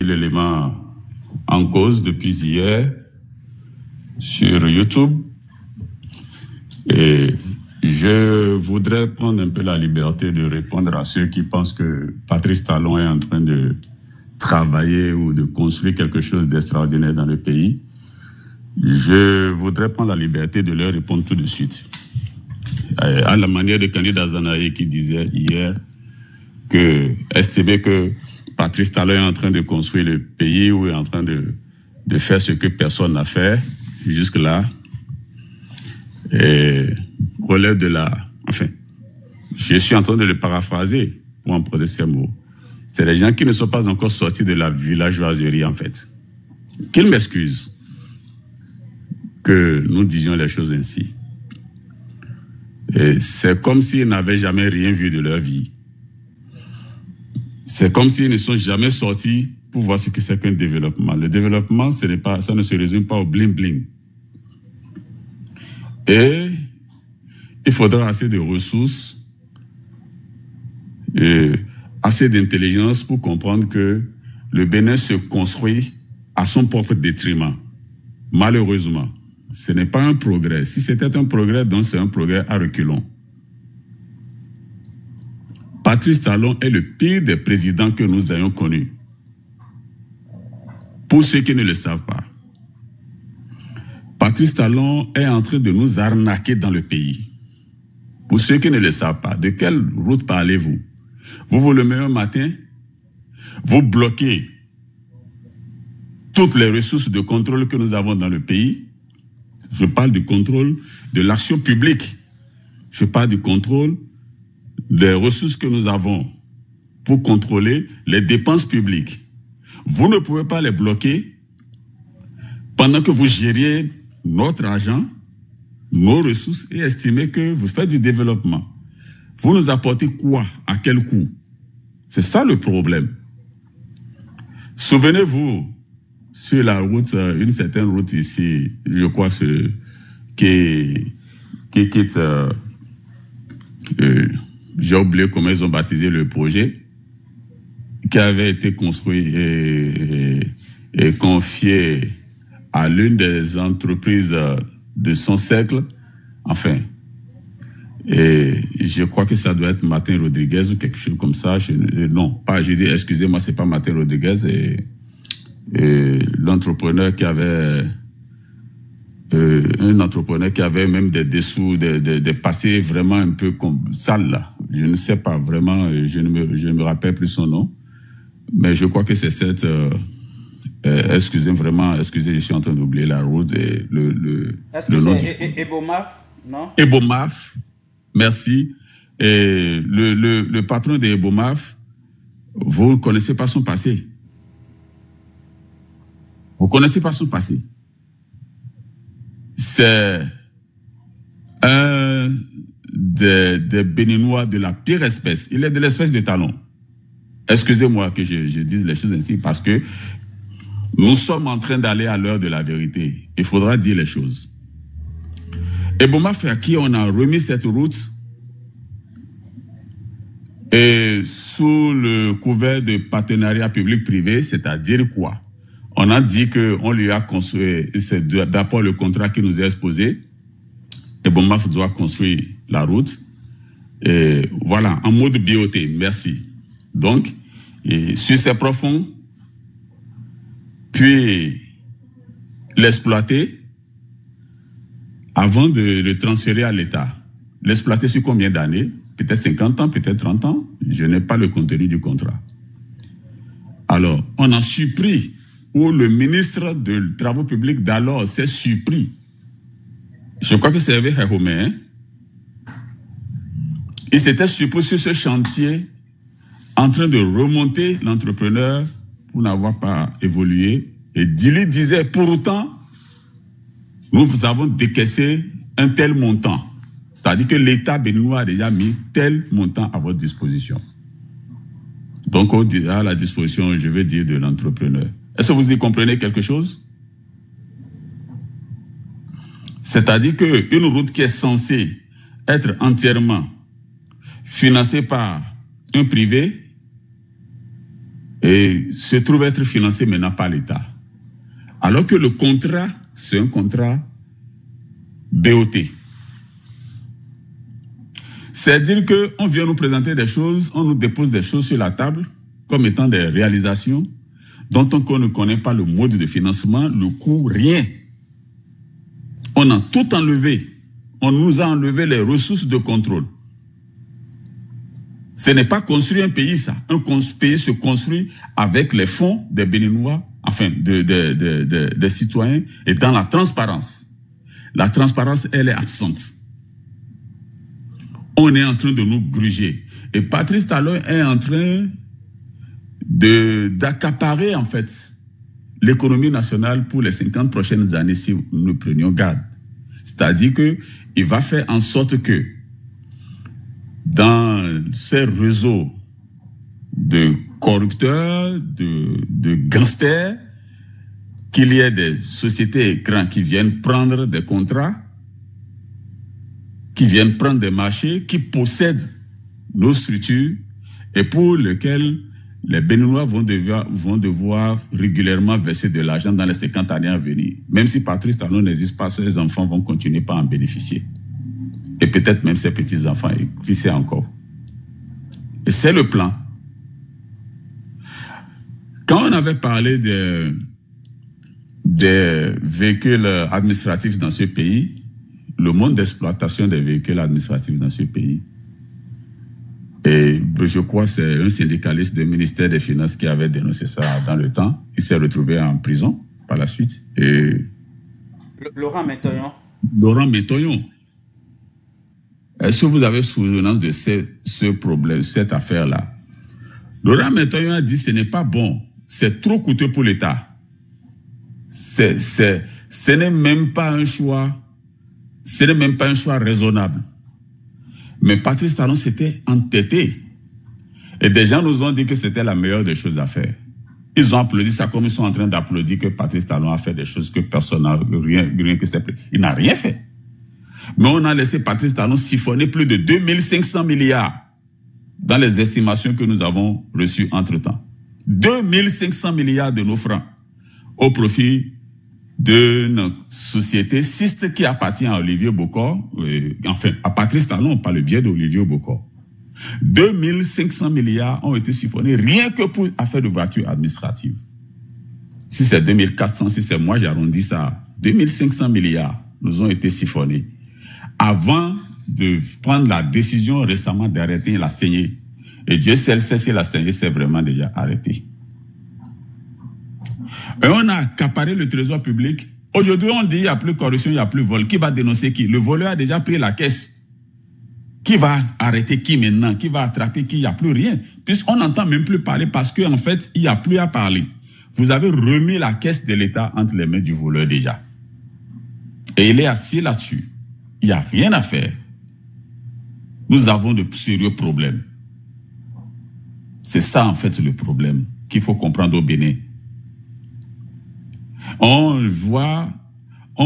l'élément en cause depuis hier sur YouTube. Et je voudrais prendre un peu la liberté de répondre à ceux qui pensent que Patrice Talon est en train de travailler ou de construire quelque chose d'extraordinaire dans le pays. Je voudrais prendre la liberté de leur répondre tout de suite. À la manière de candidat Zanaï qui disait hier que estimer que Patrice Talon est en train de construire le pays ou est en train de faire ce que personne n'a fait jusque-là, et relève de la... Enfin, je suis en train de le paraphraser pour emprunter ces mots. C'est les gens qui ne sont pas encore sortis de la villageoiserie, en fait. Qu'ils m'excusent que nous disions les choses ainsi. C'est comme s'ils n'avaient jamais rien vu de leur vie. C'est comme s'ils ne sont jamais sortis pour voir ce que c'est qu'un développement. Le développement, ça ne se résume pas au bling-bling. Et il faudra assez de ressources et assez d'intelligence pour comprendre que le Bénin se construit à son propre détriment. Malheureusement, ce n'est pas un progrès. Si c'était un progrès, donc c'est un progrès à reculons. Patrice Talon est le pire des présidents que nous ayons connus. Pour ceux qui ne le savent pas, Patrice Talon est en train de nous arnaquer dans le pays. Pour ceux qui ne le savent pas, de quelle route parlez-vous? Vous vous levez un matin, vous bloquez toutes les ressources de contrôle que nous avons dans le pays. Je parle du contrôle de l'action publique. Je parle du contrôle des ressources que nous avons pour contrôler les dépenses publiques. Vous ne pouvez pas les bloquer pendant que vous gériez notre argent, nos ressources et estimer que vous faites du développement. Vous nous apportez quoi? À quel coût? C'est ça le problème. Souvenez-vous, sur la route, une certaine route ici, je crois, qui quitte... j'ai oublié comment ils ont baptisé le projet, qui avait été construit et confié à l'une des entreprises de son cercle. Enfin, et je crois que ça doit être Martin Rodriguez ou quelque chose comme ça. Non, pas, je dis, excusez-moi, c'est pas Martin Rodriguez. Et l'entrepreneur qui avait... un entrepreneur qui avait même des dessous, des passés vraiment un peu comme sales là. Je ne sais pas vraiment, je ne me rappelle plus son nom. Mais je crois que c'est cette... excusez, je suis en train d'oublier la route et Est-ce que c'est Ebomaf, non? Ebomaf, merci. Et le patron de Ebomaf, vous ne connaissez pas son passé. Vous ne connaissez pas son passé. C'est un des Béninois de la pire espèce. Il est de l'espèce de Talon. Excusez-moi que je dise les choses ainsi parce que nous sommes en train d'aller à l'heure de la vérité. Il faudra dire les choses. Ebomaf, à qui on a remis cette route et sous le couvert de partenariat public-privé, c'est-à-dire quoi? On a dit qu'on lui a construit, c'est d'abord le contrat qui nous est exposé. Ebomaf doit construire la route. Et voilà, en mode BOT, merci. Donc, sur ces profonds, puis l'exploiter avant de le transférer à l'État. L'exploiter sur combien d'années? Peut-être 50 ans, peut-être 30 ans. Je n'ai pas le contenu du contrat. Alors, on a surpris, ou le ministre des Travaux publics d'alors s'est surpris. Je crois que c'est Hervé Héhomé, hein? Il s'était surpris sur ce chantier en train de remonter l'entrepreneur pour n'avoir pas évolué. Et lui disait, pourtant, nous avons décaissé un tel montant. C'est-à-dire que l'État béninois a déjà mis tel montant à votre disposition. Donc, à la disposition, je veux dire, de l'entrepreneur. Est-ce que vous y comprenez quelque chose? C'est-à-dire qu'une route qui est censée être entièrement financée par un privé et se trouve être financé maintenant par l'État. Alors que le contrat, c'est un contrat BOT. C'est-à-dire qu'on vient nous présenter des choses, on nous dépose des choses sur la table comme étant des réalisations dont on ne connaît pas le mode de financement, le coût, rien. On a tout enlevé. On nous a enlevé les ressources de contrôle. Ce n'est pas construire un pays, ça. Un pays se construit avec les fonds des Béninois, enfin, des citoyens, et dans la transparence. La transparence, elle est absente. On est en train de nous gruger. Et Patrice Talon est en train d'accaparer, en fait, l'économie nationale pour les 50 prochaines années si nous prenions garde. C'est-à-dire qu'il va faire en sorte que dans ces réseaux de corrupteurs, de gangsters, qu'il y ait des sociétés écrans qui viennent prendre des contrats, qui viennent prendre des marchés, qui possèdent nos structures et pour lesquels les Béninois vont devoir régulièrement verser de l'argent dans les 50 années à venir. Même si Patrice Talon n'existe pas, ses enfants vont continuer par en bénéficier. Et peut-être même ses petits-enfants, et qui sait encore. Et c'est le plan. Quand on avait parlé des véhicules administratifs dans ce pays, le monde d'exploitation des véhicules administratifs dans ce pays, et je crois que c'est un syndicaliste du ministère des Finances qui avait dénoncé ça dans le temps. Il s'est retrouvé en prison par la suite. Et Laurent Métoyon. Laurent Métoyon. Est-ce que vous avez souvenance de ce problème, cette affaire-là? Laurent Métoyon a dit ce n'est pas bon. C'est trop coûteux pour l'État. Ce n'est même pas un choix. Ce n'est même pas un choix raisonnable. Mais Patrice Talon s'était entêté. Et des gens nous ont dit que c'était la meilleure des choses à faire. Ils ont applaudi ça comme ils sont en train d'applaudir que Patrice Talon a fait des choses que personne n'a rien que c'est. Il n'a rien fait. Mais on a laissé Patrice Talon siphonner plus de 2500 milliards dans les estimations que nous avons reçues entre-temps. 2500 milliards de nos francs au profit d'une société ciste qui appartient à Olivier Bokor, enfin à Patrice Talon par le biais d'Olivier Bokor. 2500 milliards ont été siphonnés rien que pour affaires de voitures administratives. Si c'est 2400, si c'est moi j'arrondis ça, 2500 milliards nous ont été siphonnés avant de prendre la décision récemment d'arrêter la saignée. Et Dieu seul sait si la saignée s'est vraiment déjà arrêtée. Et on a accaparé le trésor public. Aujourd'hui, on dit qu'il n'y a plus corruption, il n'y a plus vol. Qui va dénoncer qui? Le voleur a déjà pris la caisse. Qui va arrêter qui maintenant? Qui va attraper qui? Il n'y a plus rien. Puisqu'on n'entend même plus parler parce qu'en fait, il n'y a plus à parler. Vous avez remis la caisse de l'État entre les mains du voleur déjà. Et il est assis là-dessus. Il n'y a rien à faire. Nous avons de sérieux problèmes. C'est ça en fait le problème qu'il faut comprendre au Bénin. On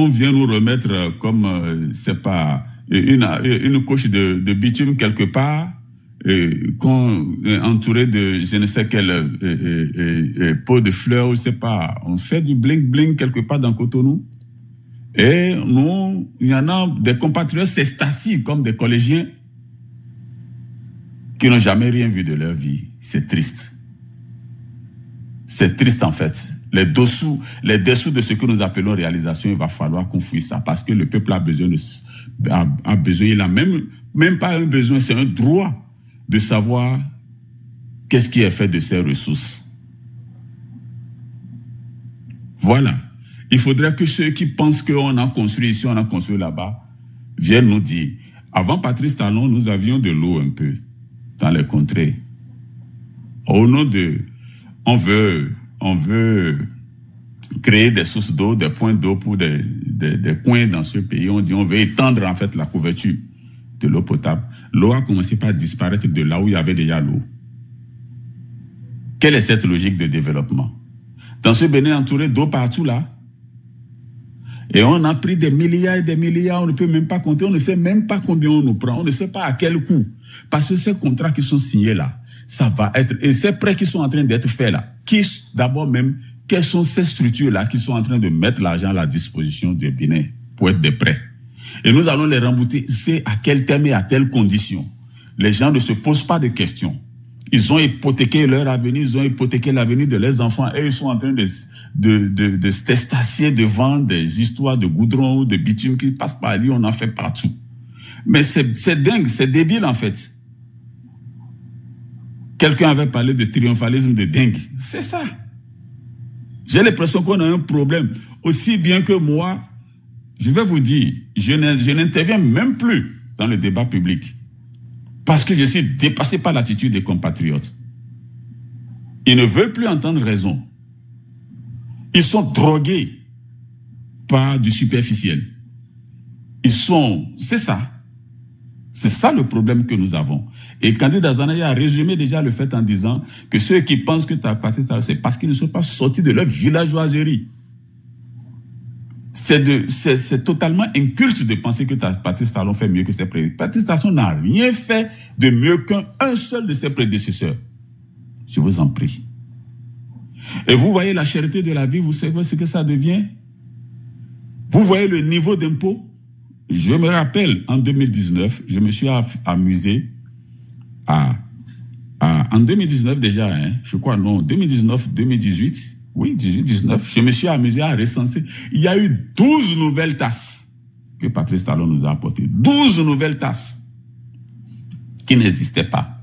vient nous remettre comme, c'est pas, une couche de bitume quelque part, entourée de je ne sais quelle pot de fleurs, je sais pas. On fait du bling-bling quelque part dans Cotonou. Et nous, il y en a des compatriotes s'estacient comme des collégiens qui n'ont jamais rien vu de leur vie. C'est triste. C'est triste en fait. Les dessous de ce que nous appelons réalisation, il va falloir qu'on fouille ça parce que le peuple a besoin, il a même pas un besoin, c'est un droit de savoir qu'est-ce qui est fait de ces ressources. Voilà. Il faudrait que ceux qui pensent qu'on a construit ici, on a construit là-bas, viennent nous dire. Avant Patrice Talon, nous avions de l'eau un peu dans les contrées. Au nom de... On veut créer des sources d'eau, des points d'eau pour des coins dans ce pays. On dit on veut étendre en fait la couverture de l'eau potable. L'eau a commencé par disparaître de là où il y avait déjà l'eau. Quelle est cette logique de développement? Dans ce Bénin entouré d'eau partout là, et on a pris des milliards et des milliards, on ne peut même pas compter, on ne sait même pas combien on nous prend, on ne sait pas à quel coût. Parce que ces contrats qui sont signés là, ça va être... Et ces prêts qui sont en train d'être faits là, d'abord même, quelles sont ces structures-là qui sont en train de mettre l'argent à la disposition du Bénin pour être des prêts? Et nous allons les rembourser, c'est à quel terme et à telles conditions. Les gens ne se posent pas de questions. Ils ont hypothéqué leur avenir, ils ont hypothéqué l'avenir de leurs enfants et ils sont en train de se testassier devant des histoires de goudron, de bitume qui passent par là, on en fait partout. Mais c'est dingue, c'est débile en fait. Quelqu'un avait parlé de triomphalisme de dingue. C'est ça. J'ai l'impression qu'on a un problème. Aussi bien que moi, je vais vous dire, je n'interviens même plus dans le débat public. Parce que je suis dépassé par l'attitude des compatriotes. Ils ne veulent plus entendre raison. Ils sont drogués par du superficiel. C'est ça. C'est ça le problème que nous avons. Et Candide Azanaya a résumé déjà le fait en disant que ceux qui pensent que Patrice Talon, c'est parce qu'ils ne sont pas sortis de leur villageoiserie. C'est totalement inculte de penser que Patrice Talon fait mieux que ses prédécesseurs. Patrice Talon n'a rien fait de mieux qu'un seul de ses prédécesseurs. Je vous en prie. Et vous voyez la cherté de la vie, vous savez ce que ça devient? Vous voyez le niveau d'impôt? Je me rappelle, en 2019, je me suis amusé en 2019 déjà, hein, je crois non, 2019, 2018, oui, 18, 19, je me suis amusé à recenser. Il y a eu 12 nouvelles tasses que Patrice Talon nous a apportées. 12 nouvelles tasses qui n'existaient pas.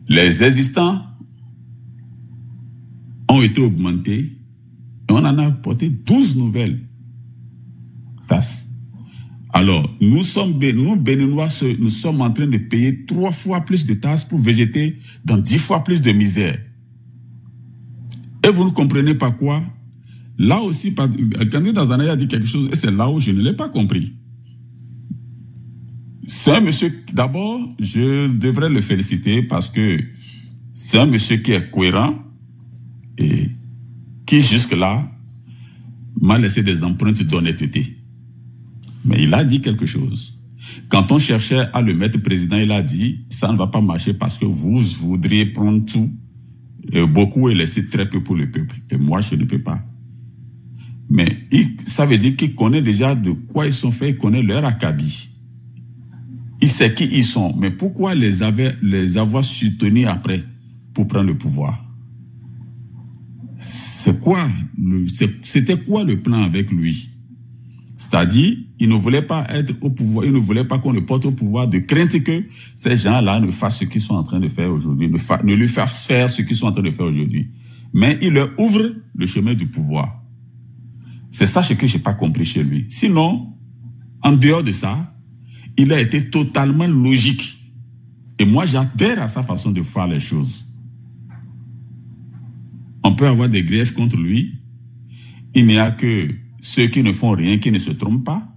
Les existants ont été augmentés et on en a apporté 12 nouvelles tasses. Alors, nous Béninois, nous sommes en train de payer 3 fois plus de taxes pour végéter dans 10 fois plus de misère. Et vous ne comprenez pas quoi? Là aussi, Candide Azanaya a dit quelque chose, et c'est là où je ne l'ai pas compris. C'est un monsieur, d'abord, je devrais le féliciter parce que c'est un monsieur qui est cohérent et qui, jusque-là, m'a laissé des empreintes d'honnêteté. Mais il a dit quelque chose. Quand on cherchait à le mettre président, il a dit, ça ne va pas marcher parce que vous voudriez prendre tout, beaucoup et laisser très peu pour le peuple. Et moi, je ne peux pas. Mais ça veut dire qu'il connaît déjà de quoi ils sont faits, il connaît leur acabit. Il sait qui ils sont. Mais pourquoi les avoir soutenus après pour prendre le pouvoir? C'était quoi le plan avec lui? C'est-à-dire, il ne voulait pas être au pouvoir, il ne voulait pas qu'on le porte au pouvoir de crainte que ces gens-là ne fassent ce qu'ils sont en train de faire aujourd'hui, ne lui fassent faire ce qu'ils sont en train de faire aujourd'hui. Mais il leur ouvre le chemin du pouvoir. C'est ça ce que je n'ai pas compris chez lui. Sinon, en dehors de ça, il a été totalement logique. Et moi, j'adhère à sa façon de faire les choses. On peut avoir des griefs contre lui. Il n'y a que ceux qui ne font rien, qui ne se trompent pas.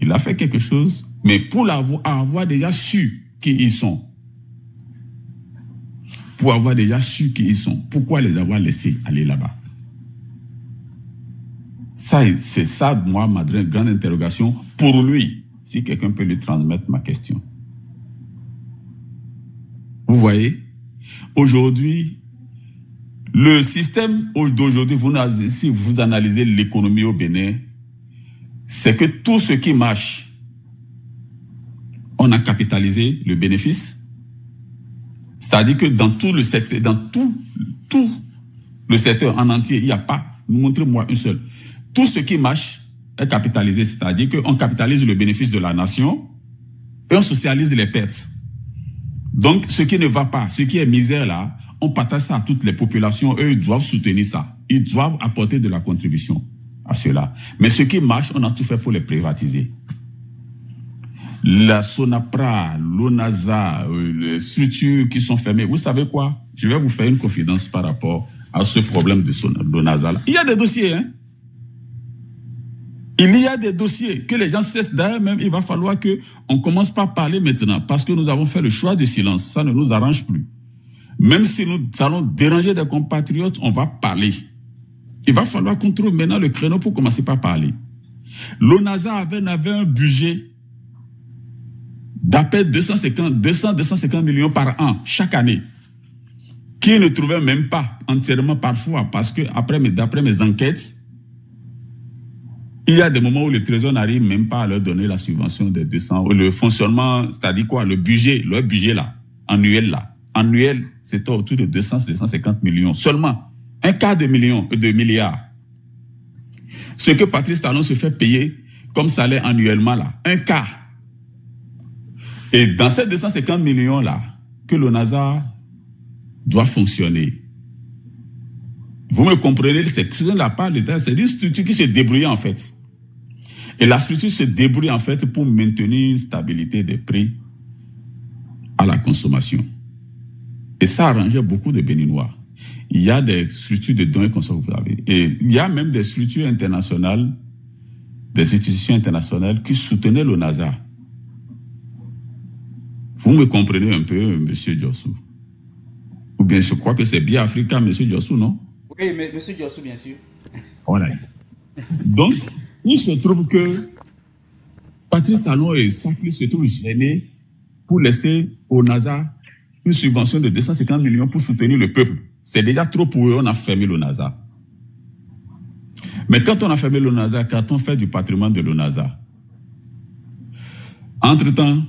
Il a fait quelque chose, mais pour avoir déjà su qui ils sont. Pour avoir déjà su qui ils sont. Pourquoi les avoir laissés aller là-bas? C'est ça, moi, ma grande interrogation pour lui. Si quelqu'un peut lui transmettre ma question. Vous voyez, aujourd'hui, le système d'aujourd'hui, si vous analysez l'économie au Bénin, c'est que tout ce qui marche, on a capitalisé le bénéfice. C'est-à-dire que dans tout le secteur, dans tout le secteur en entier, il n'y a pas, montrez-moi un seul. Tout ce qui marche est capitalisé, c'est-à-dire qu'on capitalise le bénéfice de la nation et on socialise les pertes. Donc, ce qui ne va pas, ce qui est misère là, on partage ça à toutes les populations, eux, ils doivent soutenir ça. Ils doivent apporter de la contribution à cela. Mais ce qui marche, on a tout fait pour les privatiser. La Sonapra, l'ONASA, les structures qui sont fermées, vous savez quoi? Je vais vous faire une confidence par rapport à ce problème de l'ONASA. Il y a des dossiers, hein? Il y a des dossiers que les gens cessent d'ailleurs même. Il va falloir qu'on commence par parler maintenant parce que nous avons fait le choix du silence. Ça ne nous arrange plus. Même si nous allons déranger des compatriotes, on va parler. Il va falloir qu'on trouve maintenant le créneau pour commencer par parler. L'ONASA avait un budget d'à peine 250 millions par an chaque année. qui ne trouvaient même pas entièrement parfois, parce que d'après mes enquêtes, il y a des moments où le Trésor n'arrive même pas à leur donner la subvention des 200, le fonctionnement, c'est-à-dire quoi, le budget, leur budget là, annuel, c'était autour de 200-250 millions. Seulement, un quart de milliard. Ce que Patrice Talon se fait payer comme salaire annuellement là, un quart. Et dans ces 250 millions là, que le NASA doit fonctionner. Vous me comprenez, c'est que la part de l'État, c'est une structure qui se débrouille en fait. Et la structure se débrouille en fait pour maintenir une stabilité des prix à la consommation. Et ça arrangeait beaucoup de Béninois. Il y a des structures de dons et consommation. Et il y a même des structures internationales, des institutions internationales qui soutenaient le NASA. Vous me comprenez un peu, M. Diossou? Ou bien je crois que c'est bien Africa, M. Diossou, non? Oui, mais M. Diossou, bien sûr. Voilà. Donc, il se trouve que Patrice Talon et Safli se trouvent gênés pour laisser au NASA une subvention de 250 millions pour soutenir le peuple. C'est déjà trop pour eux, on a fermé le NASA. Mais quand on a fermé le NASA, quand on fait du patrimoine de l'ONASA, entre-temps,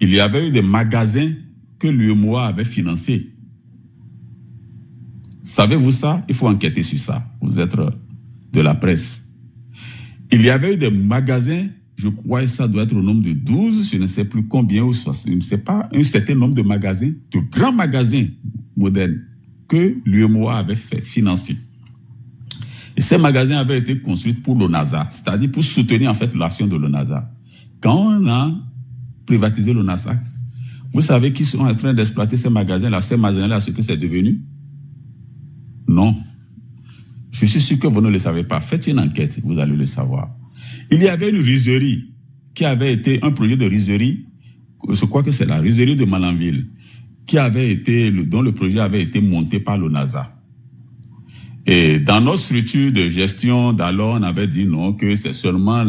il y avait eu des magasins que l'UEMOA avait financés. Savez-vous ça? Il faut enquêter sur ça. Vous êtes de la presse. Il y avait eu des magasins, je crois que ça doit être au nombre de 12, je ne sais plus combien, ou 60, je ne sais pas, un certain nombre de magasins, de grands magasins modernes que l'UEMOA avait fait financer. Et ces magasins avaient été construits pour l'ONASA, c'est-à-dire pour soutenir en fait l'action de l'ONASA. Quand on a privatisé l'ONASA, vous savez qu'ils sont en train d'exploiter ces magasins-là, ce que c'est devenu? Non. Je suis sûr que vous ne le savez pas. Faites une enquête, vous allez le savoir. Il y avait une rizerie qui avait été un projet de rizerie, je crois que c'est la rizerie de Malanville, dont le projet avait été monté par l'ONASA. Et dans notre structure de gestion d'alors, on avait dit non, que c'est seulement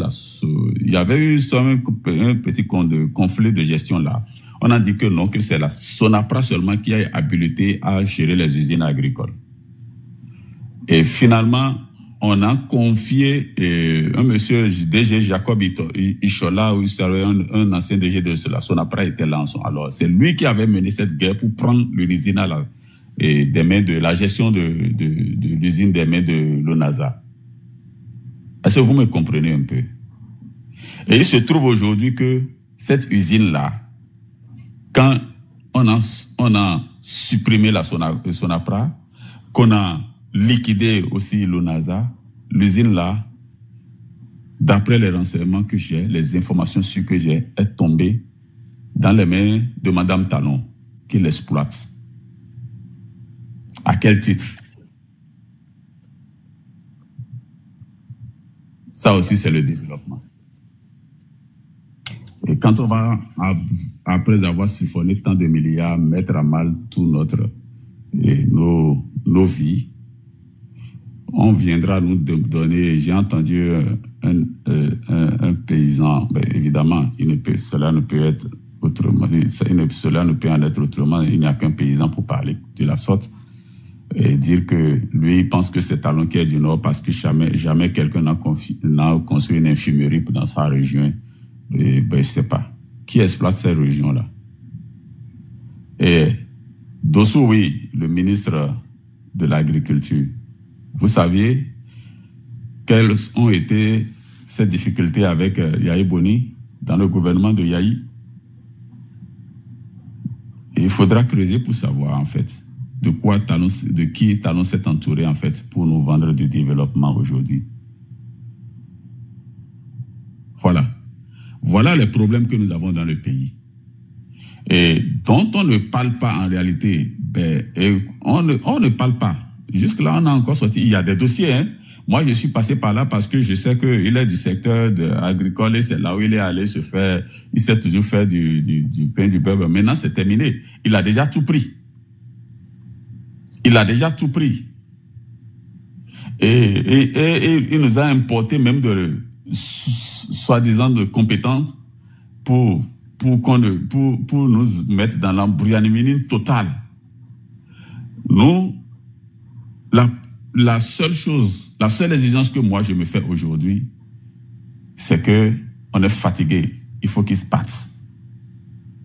il y avait eu un petit conflit de gestion là. On a dit que non, que c'est la Sonapra seulement qui a habilité à gérer les usines agricoles. Et finalement, on a confié un monsieur DG Jacob Ishola, un ancien DG de la Sonapra était là. Alors, c'est lui qui avait mené cette guerre pour prendre l'usine des mains de la gestion de l'usine des mains de l'ONASA. Est-ce que vous me comprenez un peu? Et il se trouve aujourd'hui que cette usine-là, quand on a supprimé la Sonapra, qu'on a liquidé aussi l'ONASA, l'usine-là, d'après les renseignements que j'ai, les informations sûres que j'ai, est tombée dans les mains de Mme Talon, qui l'exploite. À quel titre? Ça aussi, c'est le développement. Et quand on va, après avoir siphonné tant de milliards, mettre à mal tout nos vies, on viendra nous donner, j'ai entendu un paysan, ben évidemment, cela ne peut être autrement, cela ne peut en être autrement, il n'y a qu'un paysan pour parler de la sorte, et dire que lui, il pense que c'est Talon qui est du Nord parce que jamais quelqu'un n'a construit une infirmerie dans sa région. Et ben, je ne sais pas. Qui exploite ces régions-là? Et Dossou, oui, le ministre de l'Agriculture, vous saviez quelles ont été ces difficultés avec Yahi Boni dans le gouvernement de Yahi? Et il faudra creuser pour savoir, en fait, de qui Talon s'est entouré, en fait, pour nous vendre du développement aujourd'hui. Voilà. Voilà les problèmes que nous avons dans le pays. Et dont on ne parle pas en réalité. On ne parle pas. Jusque-là, on a encore sorti. Il y a des dossiers. Hein. Moi, je suis passé par là parce que je sais qu'il est du secteur agricole et c'est là où il est allé se faire. Il s'est toujours fait du pain, du beurre. Maintenant, c'est terminé. Il a déjà tout pris. Il a déjà tout pris. Et il nous a importé même soi-disant de compétences pour nous mettre dans l'embryonimine totale. Nous, la seule chose, la seule exigence que moi je me fais aujourd'hui, c'est que on est fatigué. Il faut qu'il se parte.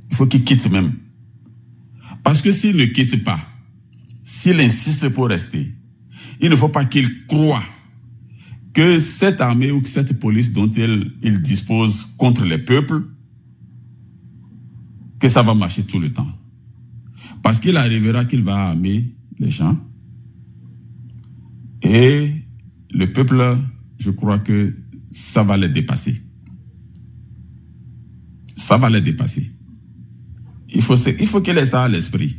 Il faut qu'il quitte même. Parce que s'il ne quitte pas, s'il insiste pour rester, il ne faut pas qu'il croie que cette armée ou que cette police dont il dispose contre les peuples, que ça va marcher tout le temps. Parce qu'il arrivera qu'il va armer les gens. Et le peuple, je crois que ça va les dépasser. Ça va les dépasser. Il faut qu'il ait ça à l'esprit.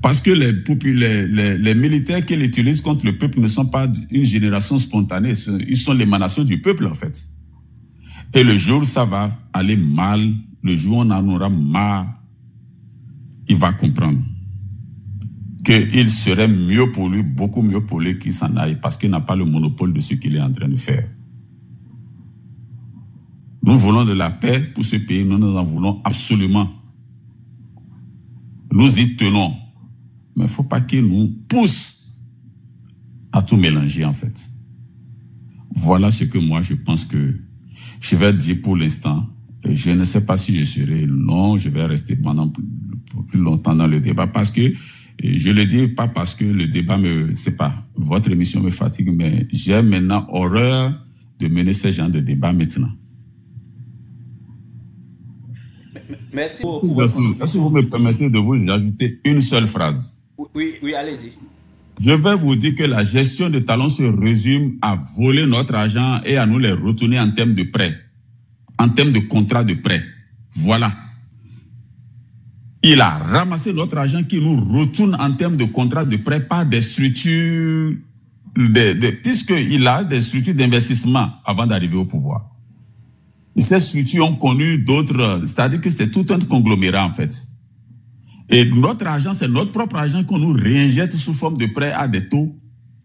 Parce que les militaires qu'il utilise contre le peuple ne sont pas une génération spontanée, ils sont l'émanation du peuple en fait. Et le jour où ça va aller mal, le jour où on en aura marre, il va comprendre qu'il serait mieux pour lui, beaucoup mieux pour lui qu'il s'en aille parce qu'il n'a pas le monopole de ce qu'il est en train de faire. Nous voulons de la paix pour ce pays, nous en voulons absolument. Nous y tenons. Mais il ne faut pas qu'il nous pousse à tout mélanger en fait. Voilà ce que moi je pense que je vais dire pour l'instant. Je ne sais pas si je serai long, je vais rester pendant plus longtemps dans le débat parce que je le dis pas parce que le débat c'est pas, votre émission me fatigue, mais j'ai maintenant horreur de mener ce genre de débat maintenant. Merci beaucoup. Est-ce que vous me permettez de vous ajouter une seule phrase? Oui, allez-y. Je vais vous dire que la gestion de Talon se résume à voler notre argent et à nous les retourner en termes de prêt, en termes de contrat de prêt. Voilà. Il a ramassé notre argent qui nous retourne en termes de contrat de prêt par des structures, puisqu'il a des structures d'investissement avant d'arriver au pouvoir. Et ces structures ont connu d'autres, c'est-à-dire que c'est tout un conglomérat en fait. Et notre argent, c'est notre propre argent qu'on nous réinjecte sous forme de prêt à des taux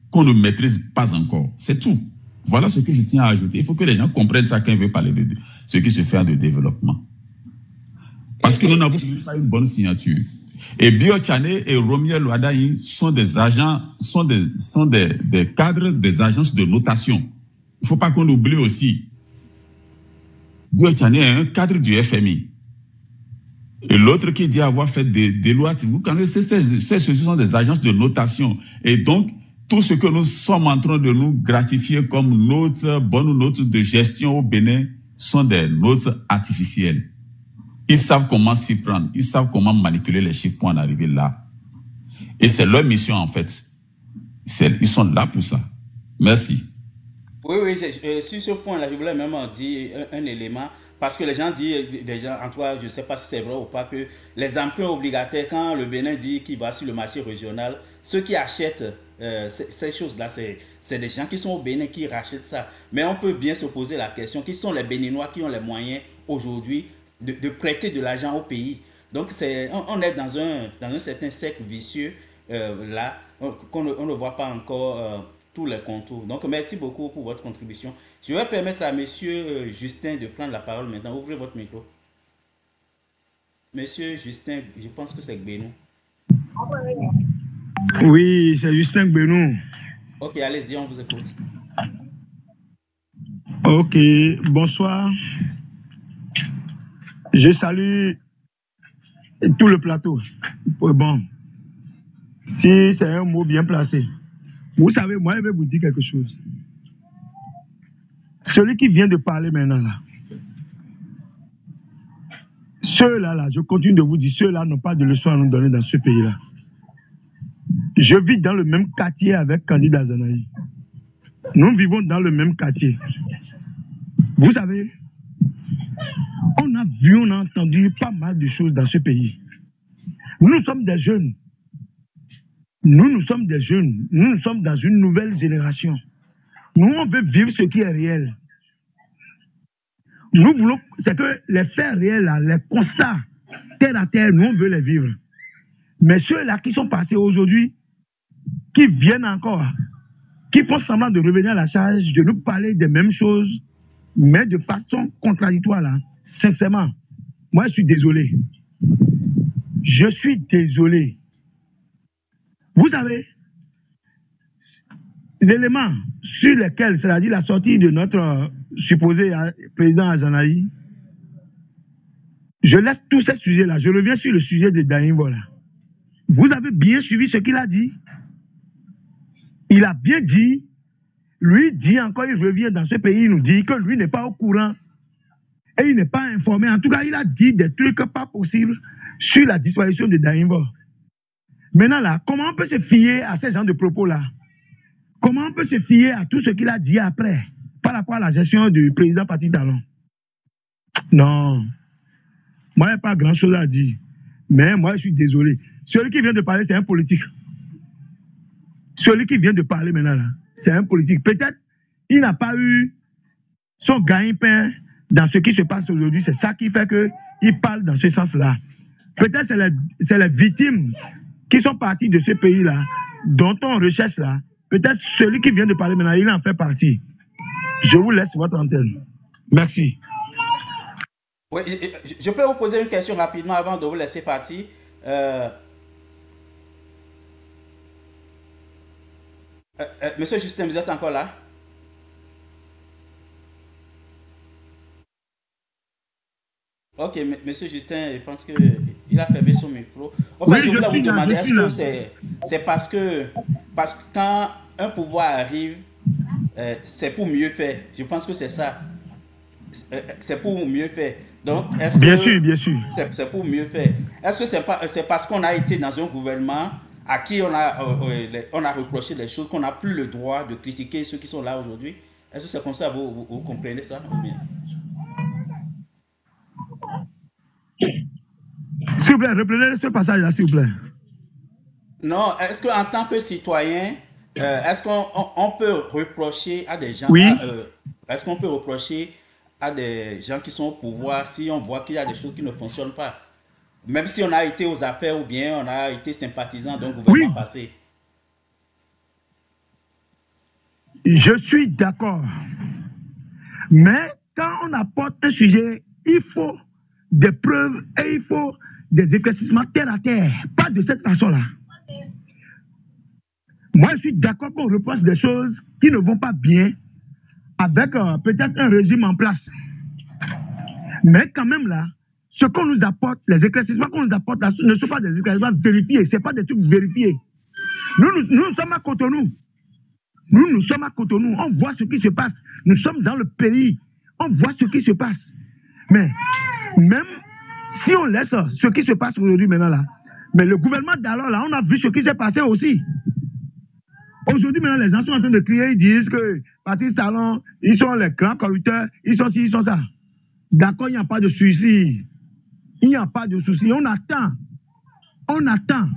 qu'on ne maîtrise pas encore. C'est tout. Voilà ce que je tiens à ajouter. Il faut que les gens comprennent ça quand ils veulent parler de ce qui se fait de développement. Parce que nous n'avons pas une bonne signature. Et Bio Tchane et Romiel Ouadaï sont des agents, sont des cadres des agences de notation. Il ne faut pas qu'on oublie aussi. Bio Tchane est un cadre du FMI. Et l'autre qui dit avoir fait des lois, vous connaissez, ce sont des agences de notation. Et donc, tout ce que nous sommes en train de nous gratifier comme bonne note de gestion au Bénin sont des notes artificielles. Ils savent comment s'y prendre. Ils savent comment manipuler les chiffres pour en arriver là. Et c'est leur mission, en fait. Ils sont là pour ça. Merci. Oui, sur ce point-là, je voulais même dire un élément. Parce que les gens disent, en tout cas, je ne sais pas si c'est vrai ou pas, que les emprunts obligataires, quand le Bénin dit qu'il va sur le marché régional, ceux qui achètent ces choses-là, c'est des gens qui sont au Bénin qui rachètent ça. Mais on peut bien se poser la question, qui sont les Béninois qui ont les moyens aujourd'hui de prêter de l'argent au pays? Donc, on est dans un certain cercle vicieux là, qu'on ne voit pas encore tous les contours. Donc, merci beaucoup pour votre contribution. Je vais permettre à monsieur Justin de prendre la parole maintenant. Ouvrez votre micro. Monsieur Justin, je pense que c'est Gbénou. Oui, c'est Justin Gbénou. Ok, allez-y, on vous écoute. Ok, bonsoir. Je salue tout le plateau. Bon, si c'est un mot bien placé. Vous savez, moi, je vais vous dire quelque chose. Celui qui vient de parler maintenant, là, ceux-là, je continue de vous dire, ceux-là n'ont pas de leçons à nous donner dans ce pays-là. Je vis dans le même quartier avec Candidat Zanaï. Nous vivons dans le même quartier. Vous savez, on a vu, on a entendu pas mal de choses dans ce pays. Nous sommes des jeunes. Nous sommes des jeunes. Nous sommes dans une nouvelle génération. Nous, on veut vivre ce qui est réel. Nous voulons, c'est que les faits réels, là, les constats, terre à terre, nous, on veut les vivre. Mais ceux-là qui sont passés aujourd'hui, qui viennent encore, qui font semblant de revenir à la charge, de nous parler des mêmes choses, mais de façon contradictoire, là, sincèrement, moi, je suis désolé. Je suis désolé. Vous savez, l'élément sur lequel, c'est-à-dire la sortie de notre supposé président Azanaï, je laisse tous ces sujets-là. Je reviens sur le sujet de Daïmbo. Vous avez bien suivi ce qu'il a dit. Il a bien dit, lui dit encore, il revient dans ce pays, il nous dit que lui n'est pas au courant et il n'est pas informé. En tout cas, il a dit des trucs pas possibles sur la disparition de Daïmbo. Maintenant là, comment on peut se fier à ces gens de propos-là? Comment on peut se fier à tout ce qu'il a dit après par rapport à la gestion du président Patrice Talon? Non. Moi, il n'y a pas grand-chose à dire. Mais moi, je suis désolé. Celui qui vient de parler, c'est un politique. Celui qui vient de parler maintenant, là, c'est un politique. Peut-être il n'a pas eu son gagne-pain dans ce qui se passe aujourd'hui. C'est ça qui fait qu'il parle dans ce sens-là. Peut-être c'est les victimes qui sont parties de ce pays-là, dont on recherche là. Peut-être celui qui vient de parler maintenant, il en fait partie. Je vous laisse votre antenne. Merci. Oui, je peux vous poser une question rapidement avant de vous laisser partir. Monsieur Justin, vous êtes encore là? Ok, Monsieur Justin, je pense qu'il a fermé son micro. En fait, je voulais vous demander, est-ce que c'est parce que quand un pouvoir arrive, c'est pour mieux faire? Je pense que c'est ça. C'est pour mieux faire. Donc, est-ce que bien sûr. C'est pour mieux faire. Est-ce que c'est parce qu'on a été dans un gouvernement à qui on a reproché des choses qu'on n'a plus le droit de critiquer ceux qui sont là aujourd'hui? Est-ce que c'est comme ça, vous comprenez ça ou bien? S'il vous plaît, reprenez ce passage-là, s'il vous plaît. Non, est-ce qu'en tant que citoyen, est-ce qu'on peut reprocher à des gens... Oui. Est-ce qu'on peut reprocher à des gens qui sont au pouvoir si on voit qu'il y a des choses qui ne fonctionnent pas? Même si on a été aux affaires ou bien on a été sympathisant d'un gouvernement passé. Je suis d'accord. Mais quand on apporte un sujet, il faut des preuves et il faut des éclaircissements terre à terre. Pas de cette façon-là. Moi, je suis d'accord qu'on reproche des choses qui ne vont pas bien avec peut-être un régime en place. Mais quand même là, ce qu'on nous apporte, les éclaircissements qu'on nous apporte là, ne sont pas des éclaircissements vérifiés, ce n'est pas des trucs vérifiés. Nous sommes à Cotonou. Nous sommes à Cotonou, on voit ce qui se passe. Nous sommes dans le pays, on voit ce qui se passe. Mais même si on laisse ce qui se passe aujourd'hui maintenant là, mais le gouvernement d'alors là, on a vu ce qui s'est passé aussi. Aujourd'hui maintenant, les gens sont en train de crier, ils disent que Patrice Talon, ils sont les grands corrupteurs, ils sont ci, ils sont ça. D'accord, il n'y a pas de souci. Il n'y a pas de souci. On attend. On attend.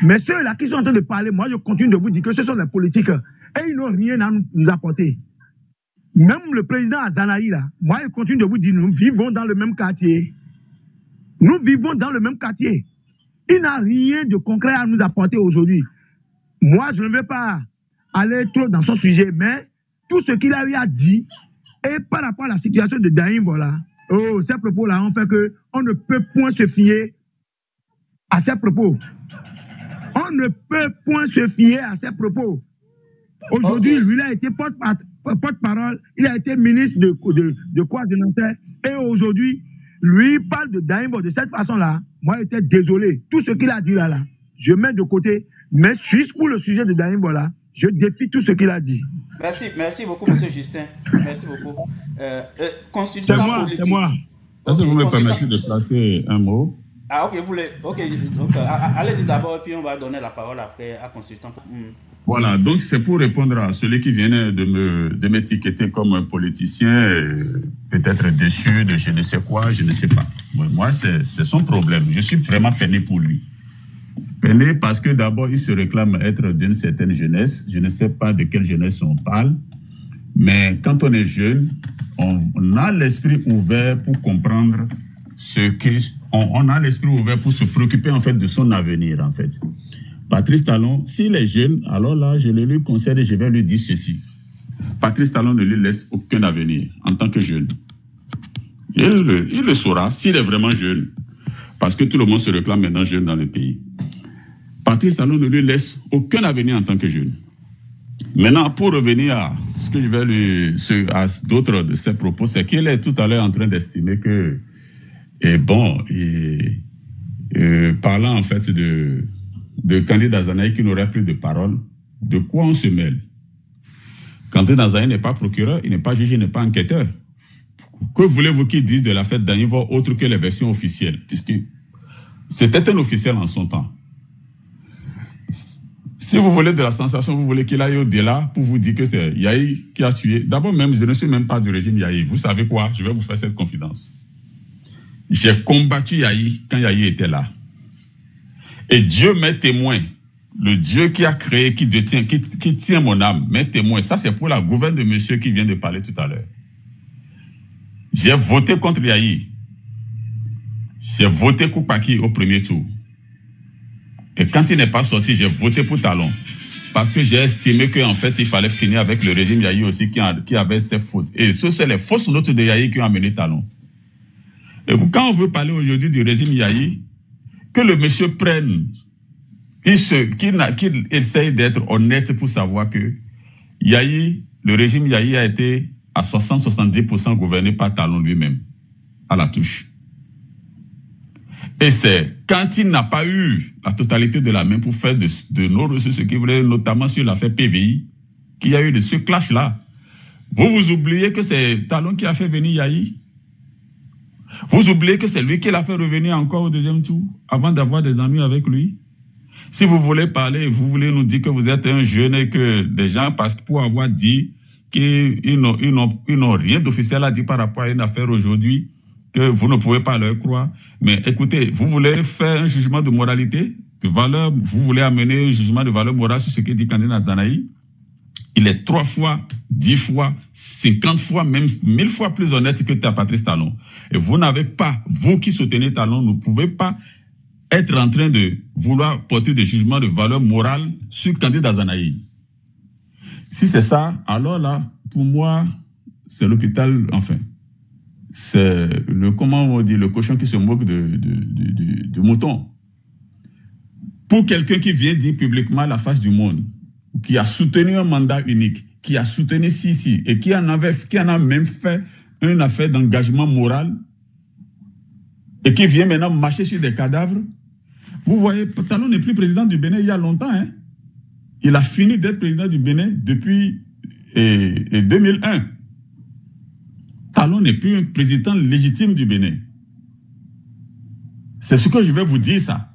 Mais ceux-là qui sont en train de parler, moi je continue de vous dire que ce sont les politiques. Et ils n'ont rien à nous apporter. Même le président Azanaï, là, moi je continue de vous dire, nous vivons dans le même quartier. Nous vivons dans le même quartier. Il n'a rien de concret à nous apporter aujourd'hui. Moi, je ne vais pas aller trop dans son sujet, mais tout ce qu'il a eu à dire, et par rapport à la situation de Daïm, voilà, ces propos-là ont fait qu'on ne peut point se fier à ces propos. On ne peut point se fier à ces propos. Aujourd'hui, lui, il a été porte-parole, il a été ministre de quoi de Nanterre, et aujourd'hui, lui, il parle de Daïmbo de cette façon-là. Moi, j'étais désolé. Tout ce qu'il a dit là, je mets de côté, mais juste pour le sujet de Daïmbo là, je défie tout ce qu'il a dit. Merci beaucoup, monsieur Justin. Merci beaucoup. Consultant politique. C'est moi. Est-ce que vous me permettez de placer un mot? Ah, ok, vous voulez. Ok, donc allez-y d'abord, et puis on va donner la parole après à consultant. Voilà, donc c'est pour répondre à celui qui vient de m'étiqueter comme un politicien, peut-être déçu de je ne sais quoi, je ne sais pas. Moi, c'est son problème. Je suis vraiment peiné pour lui. Peiné parce que d'abord, il se réclame être d'une certaine jeunesse. Je ne sais pas de quelle jeunesse on parle. Mais quand on est jeune, on a l'esprit ouvert pour comprendre ce que... On a l'esprit ouvert pour se préoccuper en fait de son avenir en fait. Patrice Talon, s'il est jeune, alors là, je le lui conseille et je vais lui dire ceci. Patrice Talon ne lui laisse aucun avenir en tant que jeune. Il le saura s'il est vraiment jeune. Parce que tout le monde se réclame maintenant jeune dans le pays. Patrice Talon ne lui laisse aucun avenir en tant que jeune. Maintenant, pour revenir à ce que je vais à d'autres de ses propos, c'est qu'il est tout à l'heure en train d'estimer que, parlant en fait de Candide Azanaï qui n'aurait plus de parole, de quoi on se mêle? Candide Azanaï n'est pas procureur, il n'est pas juge, il n'est pas enquêteur. Que voulez-vous qu'il dise de la fête d'Anivo autre que les versions officielles? Puisque c'était un officiel en son temps. Si vous voulez de la sensation, vous voulez qu'il aille au-delà pour vous dire que c'est Yahi qui a tué. D'abord même, je ne suis même pas du régime Yahi. Vous savez quoi? Je vais vous faire cette confidence. J'ai combattu Yahi quand Yahi était là. Et Dieu m'est témoin. Le Dieu qui a créé, qui tient mon âme, m'est témoin. Ça, c'est pour la gouverne de monsieur qui vient de parler tout à l'heure. J'ai voté contre Yahi. J'ai voté Koupaki au premier tour. Et quand il n'est pas sorti, j'ai voté pour Talon. Parce que j'ai estimé qu'en fait, il fallait finir avec le régime Yahi aussi qui avait ses fautes. Et ce sont les fausses notes de Yahi qui ont amené Talon. Et quand on veut parler aujourd'hui du régime Yahi, que le monsieur prenne, qu'il essaye d'être honnête pour savoir que Yahi, le régime Yahi a été à 60-70% gouverné par Talon lui-même, à la touche. Et c'est quand il n'a pas eu la totalité de la main pour faire de nos ressources, ce qu'il voulait, notamment sur l'affaire PVI, qu'il y a eu de ce clash-là. Vous oubliez que c'est Talon qui a fait venir Yahi. Vous oubliez que c'est lui qui l'a fait revenir encore au deuxième tour, avant d'avoir des amis avec lui. Si vous voulez parler, vous voulez nous dire que vous êtes un jeune et que des gens, parce que pour avoir dit qu'ils n'ont rien d'officiel à dire par rapport à une affaire aujourd'hui, que vous ne pouvez pas leur croire. Mais écoutez, vous voulez faire un jugement de moralité, de valeur, vous voulez amener un jugement de valeur morale sur ce que dit Candide Azanaï. Il est 3 fois, 10 fois, 50 fois, même 1000 fois plus honnête que Patrice Talon. Et vous n'avez pas, vous qui soutenez Talon, ne pouvez pas être en train de vouloir porter des jugements de valeur morale sur Candide Azanaï. Si c'est ça, alors là, pour moi, c'est l'hôpital, enfin. C'est comment on dit, le cochon qui se moque du mouton. Pour quelqu'un qui vient dire publiquement à la face du monde, qui a soutenu un mandat unique, qui a soutenu Sisi, et qui en a même fait une affaire d'engagement moral, et qui vient maintenant marcher sur des cadavres, vous voyez, Talon n'est plus président du Bénin il y a longtemps. Hein? Il a fini d'être président du Bénin depuis 2001. Talon n'est plus un président légitime du Bénin. C'est ce que je vais vous dire, ça.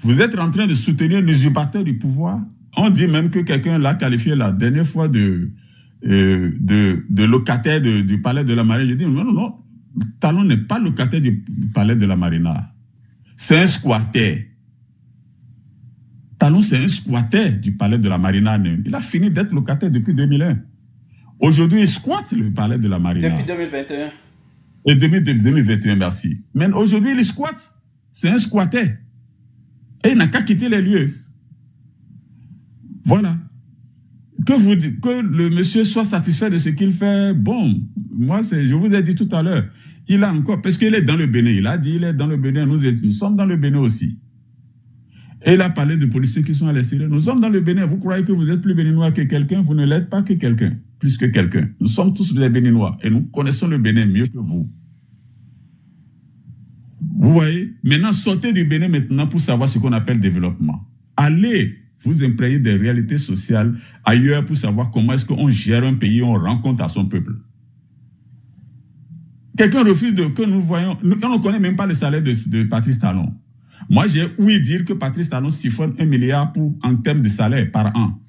Vous êtes en train de soutenir un usurpateur du pouvoir. On dit même que quelqu'un l'a qualifié la dernière fois de locataire du palais de la Marina. Je dis non. Talon n'est pas locataire du palais de la Marina. C'est un squatter. Talon, c'est un squatter du palais de la Marina. Il a fini d'être locataire depuis 2001. Aujourd'hui, il squatte le palais de la Marina. Depuis 2021. Et 2021, merci. Mais aujourd'hui, il squatte. C'est un squatter. Et il n'a qu'à quitter les lieux. Voilà. Que le monsieur soit satisfait de ce qu'il fait, bon, moi, je vous ai dit tout à l'heure, il a encore, parce qu'il est dans le Bénin, il a dit, il est dans le Bénin, nous sommes dans le Bénin aussi. Et il a parlé de policiers qui sont à l'extérieur. Nous sommes dans le Bénin. Vous croyez que vous êtes plus béninois que quelqu'un? Vous ne l'êtes pas que quelqu'un, plus que quelqu'un. Nous sommes tous des béninois et nous connaissons le Bénin mieux que vous. Vous voyez? Maintenant, sortez du Bénin maintenant pour savoir ce qu'on appelle développement. Allez vous imprégner des réalités sociales ailleurs pour savoir comment est-ce qu'on gère un pays, on rend compte à son peuple. Quelqu'un refuse que nous voyons... On ne connaît même pas le salaire de Patrice Talon. Moi, j'ai ouï dire que Patrice Talon siphonne 1 milliard en termes de salaire par an.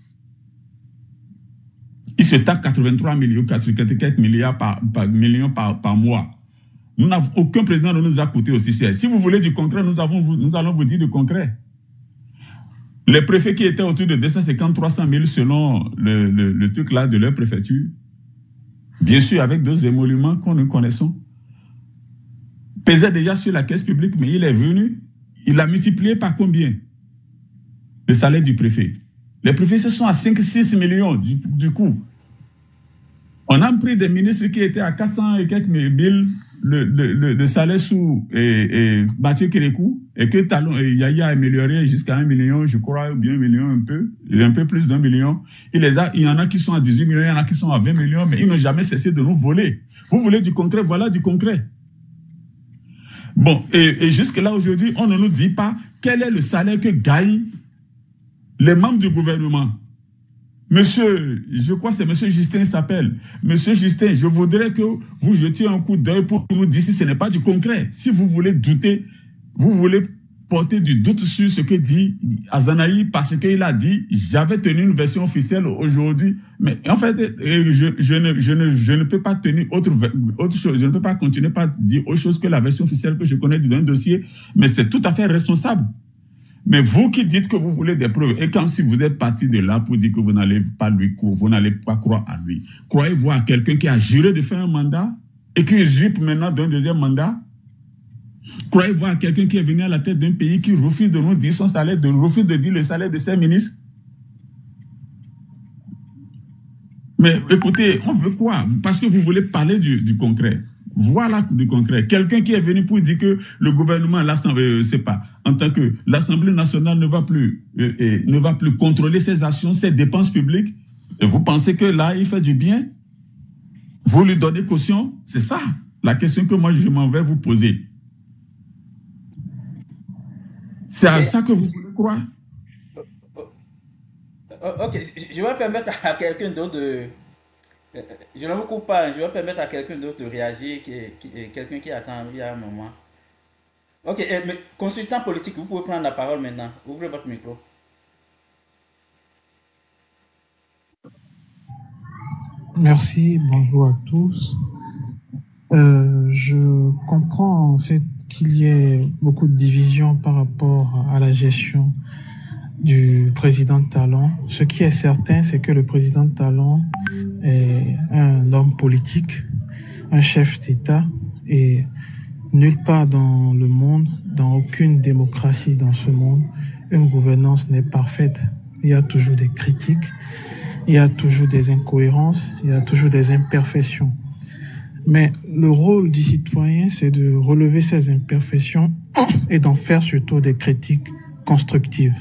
Il se tape 83 millions, 84 milliards par mois. Aucun président ne nous a coûté aussi cher. Si vous voulez du concret, nous allons vous dire du concret. Les préfets qui étaient autour de 250-300 000 selon le truc là de leur préfecture, bien sûr avec d'autres émoluments qu'on nous connaissons, pesait déjà sur la caisse publique, mais il est venu, il a multiplié par combien le salaire du préfet. Les préfets, ce sont à 5-6 millions du coup. On a pris des ministres qui étaient à 400 et quelques mille le salaire sous Mathieu Kérékou et que Talon et Yaya a amélioré jusqu'à 1 million, je crois, ou bien 1 million un peu plus d'1 million. Il y en a qui sont à 18 millions, il y en a qui sont à 20 millions, mais ils n'ont jamais cessé de nous voler. Vous voulez du concret, voilà du concret. Bon, et jusque-là, aujourd'hui, on ne nous dit pas quel est le salaire que gagnent les membres du gouvernement. Monsieur, je crois que c'est Monsieur Justin s'appelle. Monsieur Justin, je voudrais que vous jetiez un coup d'œil pour nous dire si ce n'est pas du concret. Si vous voulez douter, vous voulez porter du doute sur ce que dit Azanaï parce qu'il a dit « j'avais tenu une version officielle aujourd'hui ». Mais en fait, je ne peux pas tenir autre chose. Je ne peux pas continuer par dire autre chose que la version officielle que je connais d'un dossier. Mais c'est tout à fait responsable. Mais vous qui dites que vous voulez des preuves, et quand si vous êtes parti de là pour dire que vous n'allez pas lui croire, vous n'allez pas croire à lui, croyez-vous à quelqu'un qui a juré de faire un mandat et qui usurpe maintenant d'un deuxième mandat? Croyez-vous à quelqu'un qui est venu à la tête d'un pays qui refuse de nous dire son salaire, refuse de dire le salaire de ses ministres? Mais écoutez, on veut quoi? Parce que vous voulez parler du concret. Voilà du concret. Quelqu'un qui est venu pour dire que le gouvernement, l'Assemblée, c'est pas, en tant que l'Assemblée nationale ne va plus contrôler ses actions, ses dépenses publiques. Et vous pensez que là, il fait du bien? Vous lui donnez caution? C'est ça la question que moi, je m'en vais vous poser. C'est à ça que vous voulez croire? Ok, je vais permettre à quelqu'un d'autre de... Je ne vous coupe pas, je vais permettre à quelqu'un d'autre de réagir, quelqu'un qui attend il y a un moment. Ok, mais consultant politique, vous pouvez prendre la parole maintenant. Ouvrez votre micro. Merci, bonjour à tous. Je comprends en fait qu'il y ait beaucoup de divisions par rapport à la gestion du président Talon. Ce qui est certain, c'est que le président Talon est un homme politique, un chef d'État, et nulle part dans le monde, dans aucune démocratie dans ce monde, une gouvernance n'est parfaite. Il y a toujours des critiques, il y a toujours des incohérences, il y a toujours des imperfections. Mais le rôle du citoyen, c'est de relever ces imperfections et d'en faire surtout des critiques constructives.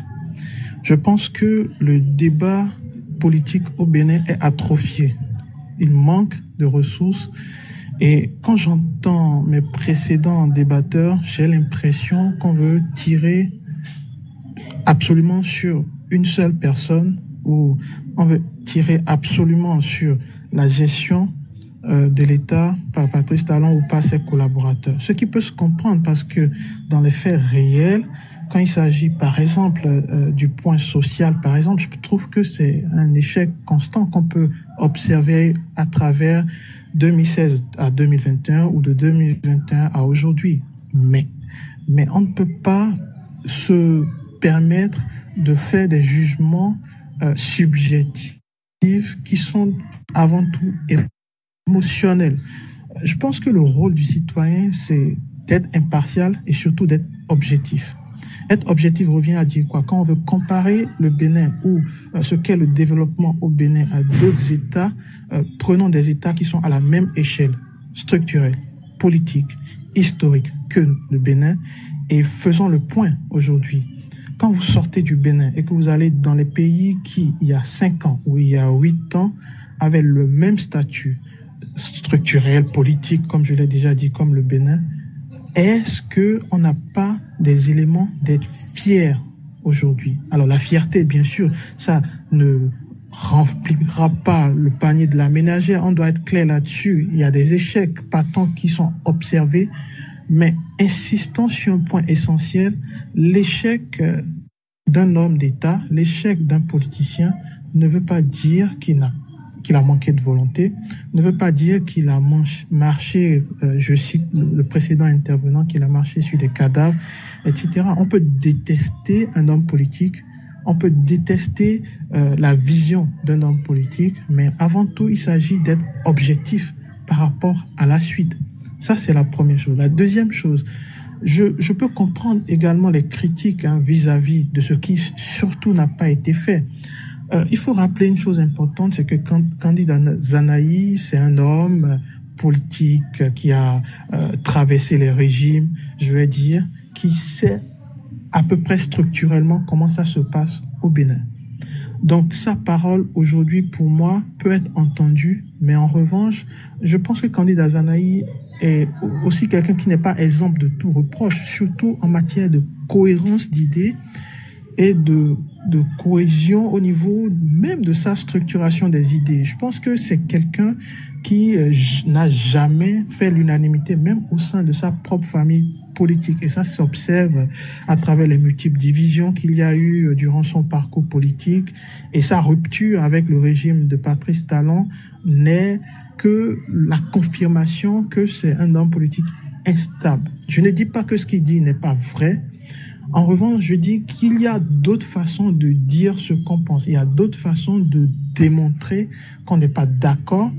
Je pense que le débat politique au Bénin est atrophié. Il manque de ressources. Et quand j'entends mes précédents débatteurs, j'ai l'impression qu'on veut tirer absolument sur une seule personne ou on veut tirer absolument sur la gestion de l'État par Patrice Talon ou par ses collaborateurs. Ce qui peut se comprendre parce que dans les faits réels, quand il s'agit, par exemple, du point social, par exemple, je trouve que c'est un échec constant qu'on peut observer à travers 2016 à 2021 ou de 2021 à aujourd'hui. Mais on ne peut pas se permettre de faire des jugements subjectifs qui sont avant tout émotionnels. Je pense que le rôle du citoyen, c'est d'être impartial et surtout d'être objectif. Être objectif revient à dire quoi? Quand on veut comparer le Bénin ou ce qu'est le développement au Bénin à d'autres États, prenons des États qui sont à la même échelle structurelle, politique, historique que le Bénin et faisons le point aujourd'hui. Quand vous sortez du Bénin et que vous allez dans les pays qui, il y a 5 ans ou il y a 8 ans, avaient le même statut structurel, politique, comme je l'ai déjà dit, comme le Bénin, est-ce que on n'a pas des éléments d'être fier aujourd'hui? Alors la fierté, bien sûr, ça ne remplira pas le panier de la ménagère. On doit être clair là-dessus. Il y a des échecs patents qui sont observés, mais insistons sur un point essentiel. L'échec d'un homme d'État, l'échec d'un politicien ne veut pas dire qu'il a manqué de volonté, ne veut pas dire qu'il a marché, je cite le précédent intervenant, qu'il a marché sur des cadavres, etc. On peut détester un homme politique, on peut détester la vision d'un homme politique, mais avant tout, il s'agit d'être objectif par rapport à la suite. Ça, c'est la première chose. La deuxième chose, je peux comprendre également les critiques vis-à-vis de ce qui surtout n'a pas été fait. Il faut rappeler une chose importante, c'est que Candide Azanaï, c'est un homme politique, qui a traversé les régimes, je vais dire, qui sait à peu près structurellement comment ça se passe au Bénin. Donc sa parole aujourd'hui pour moi peut être entendue, mais en revanche, je pense que Candide Azanahi est aussi quelqu'un qui n'est pas exempt de tout reproche, surtout en matière de cohérence d'idées et de cohésion au niveau même de sa structuration des idées. Je pense que c'est quelqu'un qui n'a jamais fait l'unanimité, même au sein de sa propre famille politique. Et ça s'observe à travers les multiples divisions qu'il y a eu durant son parcours politique. Et sa rupture avec le régime de Patrice Talon n'est que la confirmation que c'est un homme politique instable. Je ne dis pas que ce qu'il dit n'est pas vrai. En revanche, je dis qu'il y a d'autres façons de dire ce qu'on pense. Il y a d'autres façons de démontrer qu'on n'est pas d'accord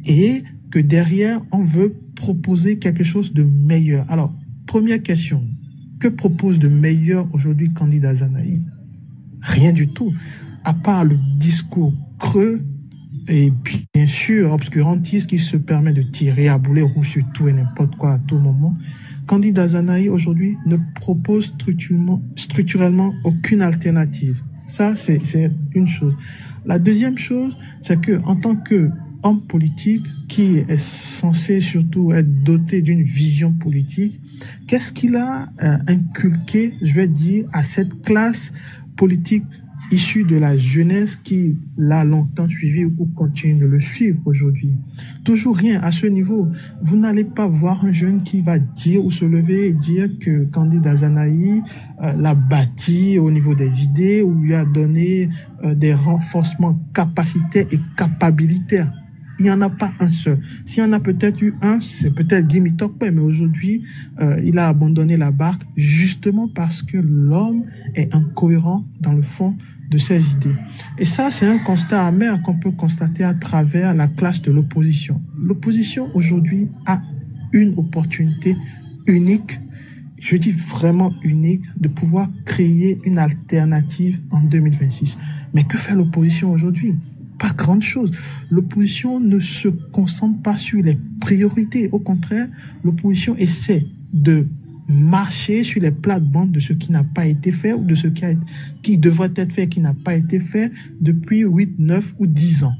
et que derrière, on veut proposer quelque chose de meilleur. Alors, première question, que propose de meilleur aujourd'hui Candide Azanahi? Rien du tout, à part le discours creux et bien sûr obscurantiste qui se permet de tirer à boulet rouge sur tout et n'importe quoi à tout moment. Candide Azanahi aujourd'hui ne propose structurellement aucune alternative. Ça, c'est une chose. La deuxième chose, c'est que en tant qu'homme politique qui est censé surtout être doté d'une vision politique, qu'est-ce qu'il a inculqué, je vais dire, à cette classe politique issue de la jeunesse qui l'a longtemps suivi ou continue de le suivre aujourd'hui? Toujours rien à ce niveau. Vous n'allez pas voir un jeune qui va dire ou se lever et dire que Candide Azanahi l'a bâti au niveau des idées ou lui a donné des renforcements capacitaires et capabilitaires. Il n'y en a pas un seul. S'il y en a peut-être eu un, c'est peut-être Guy Mitokpe, mais aujourd'hui, il a abandonné la barque justement parce que l'homme est incohérent dans le fond de ses idées. Et ça, c'est un constat amer qu'on peut constater à travers la classe de l'opposition. L'opposition aujourd'hui a une opportunité unique, je dis vraiment unique, de pouvoir créer une alternative en 2026. Mais que fait l'opposition aujourd'hui? Pas grande chose. L'opposition ne se concentre pas sur les priorités. Au contraire, l'opposition essaie de marcher sur les plates-bandes de ce qui n'a pas été fait ou de ce qui devrait être fait et qui n'a pas été fait depuis 8, 9 ou 10 ans.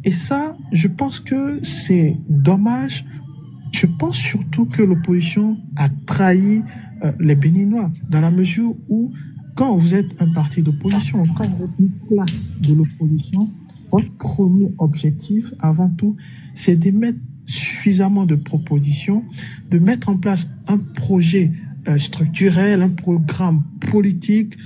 Et ça, je pense que c'est dommage. Je pense surtout que l'opposition a trahi les Béninois dans la mesure où quand vous êtes un parti d'opposition, quand vous êtes une classe de l'opposition, votre premier objectif, avant tout, c'est d'émettre suffisamment de propositions, de mettre en place un projet structurel, un programme politique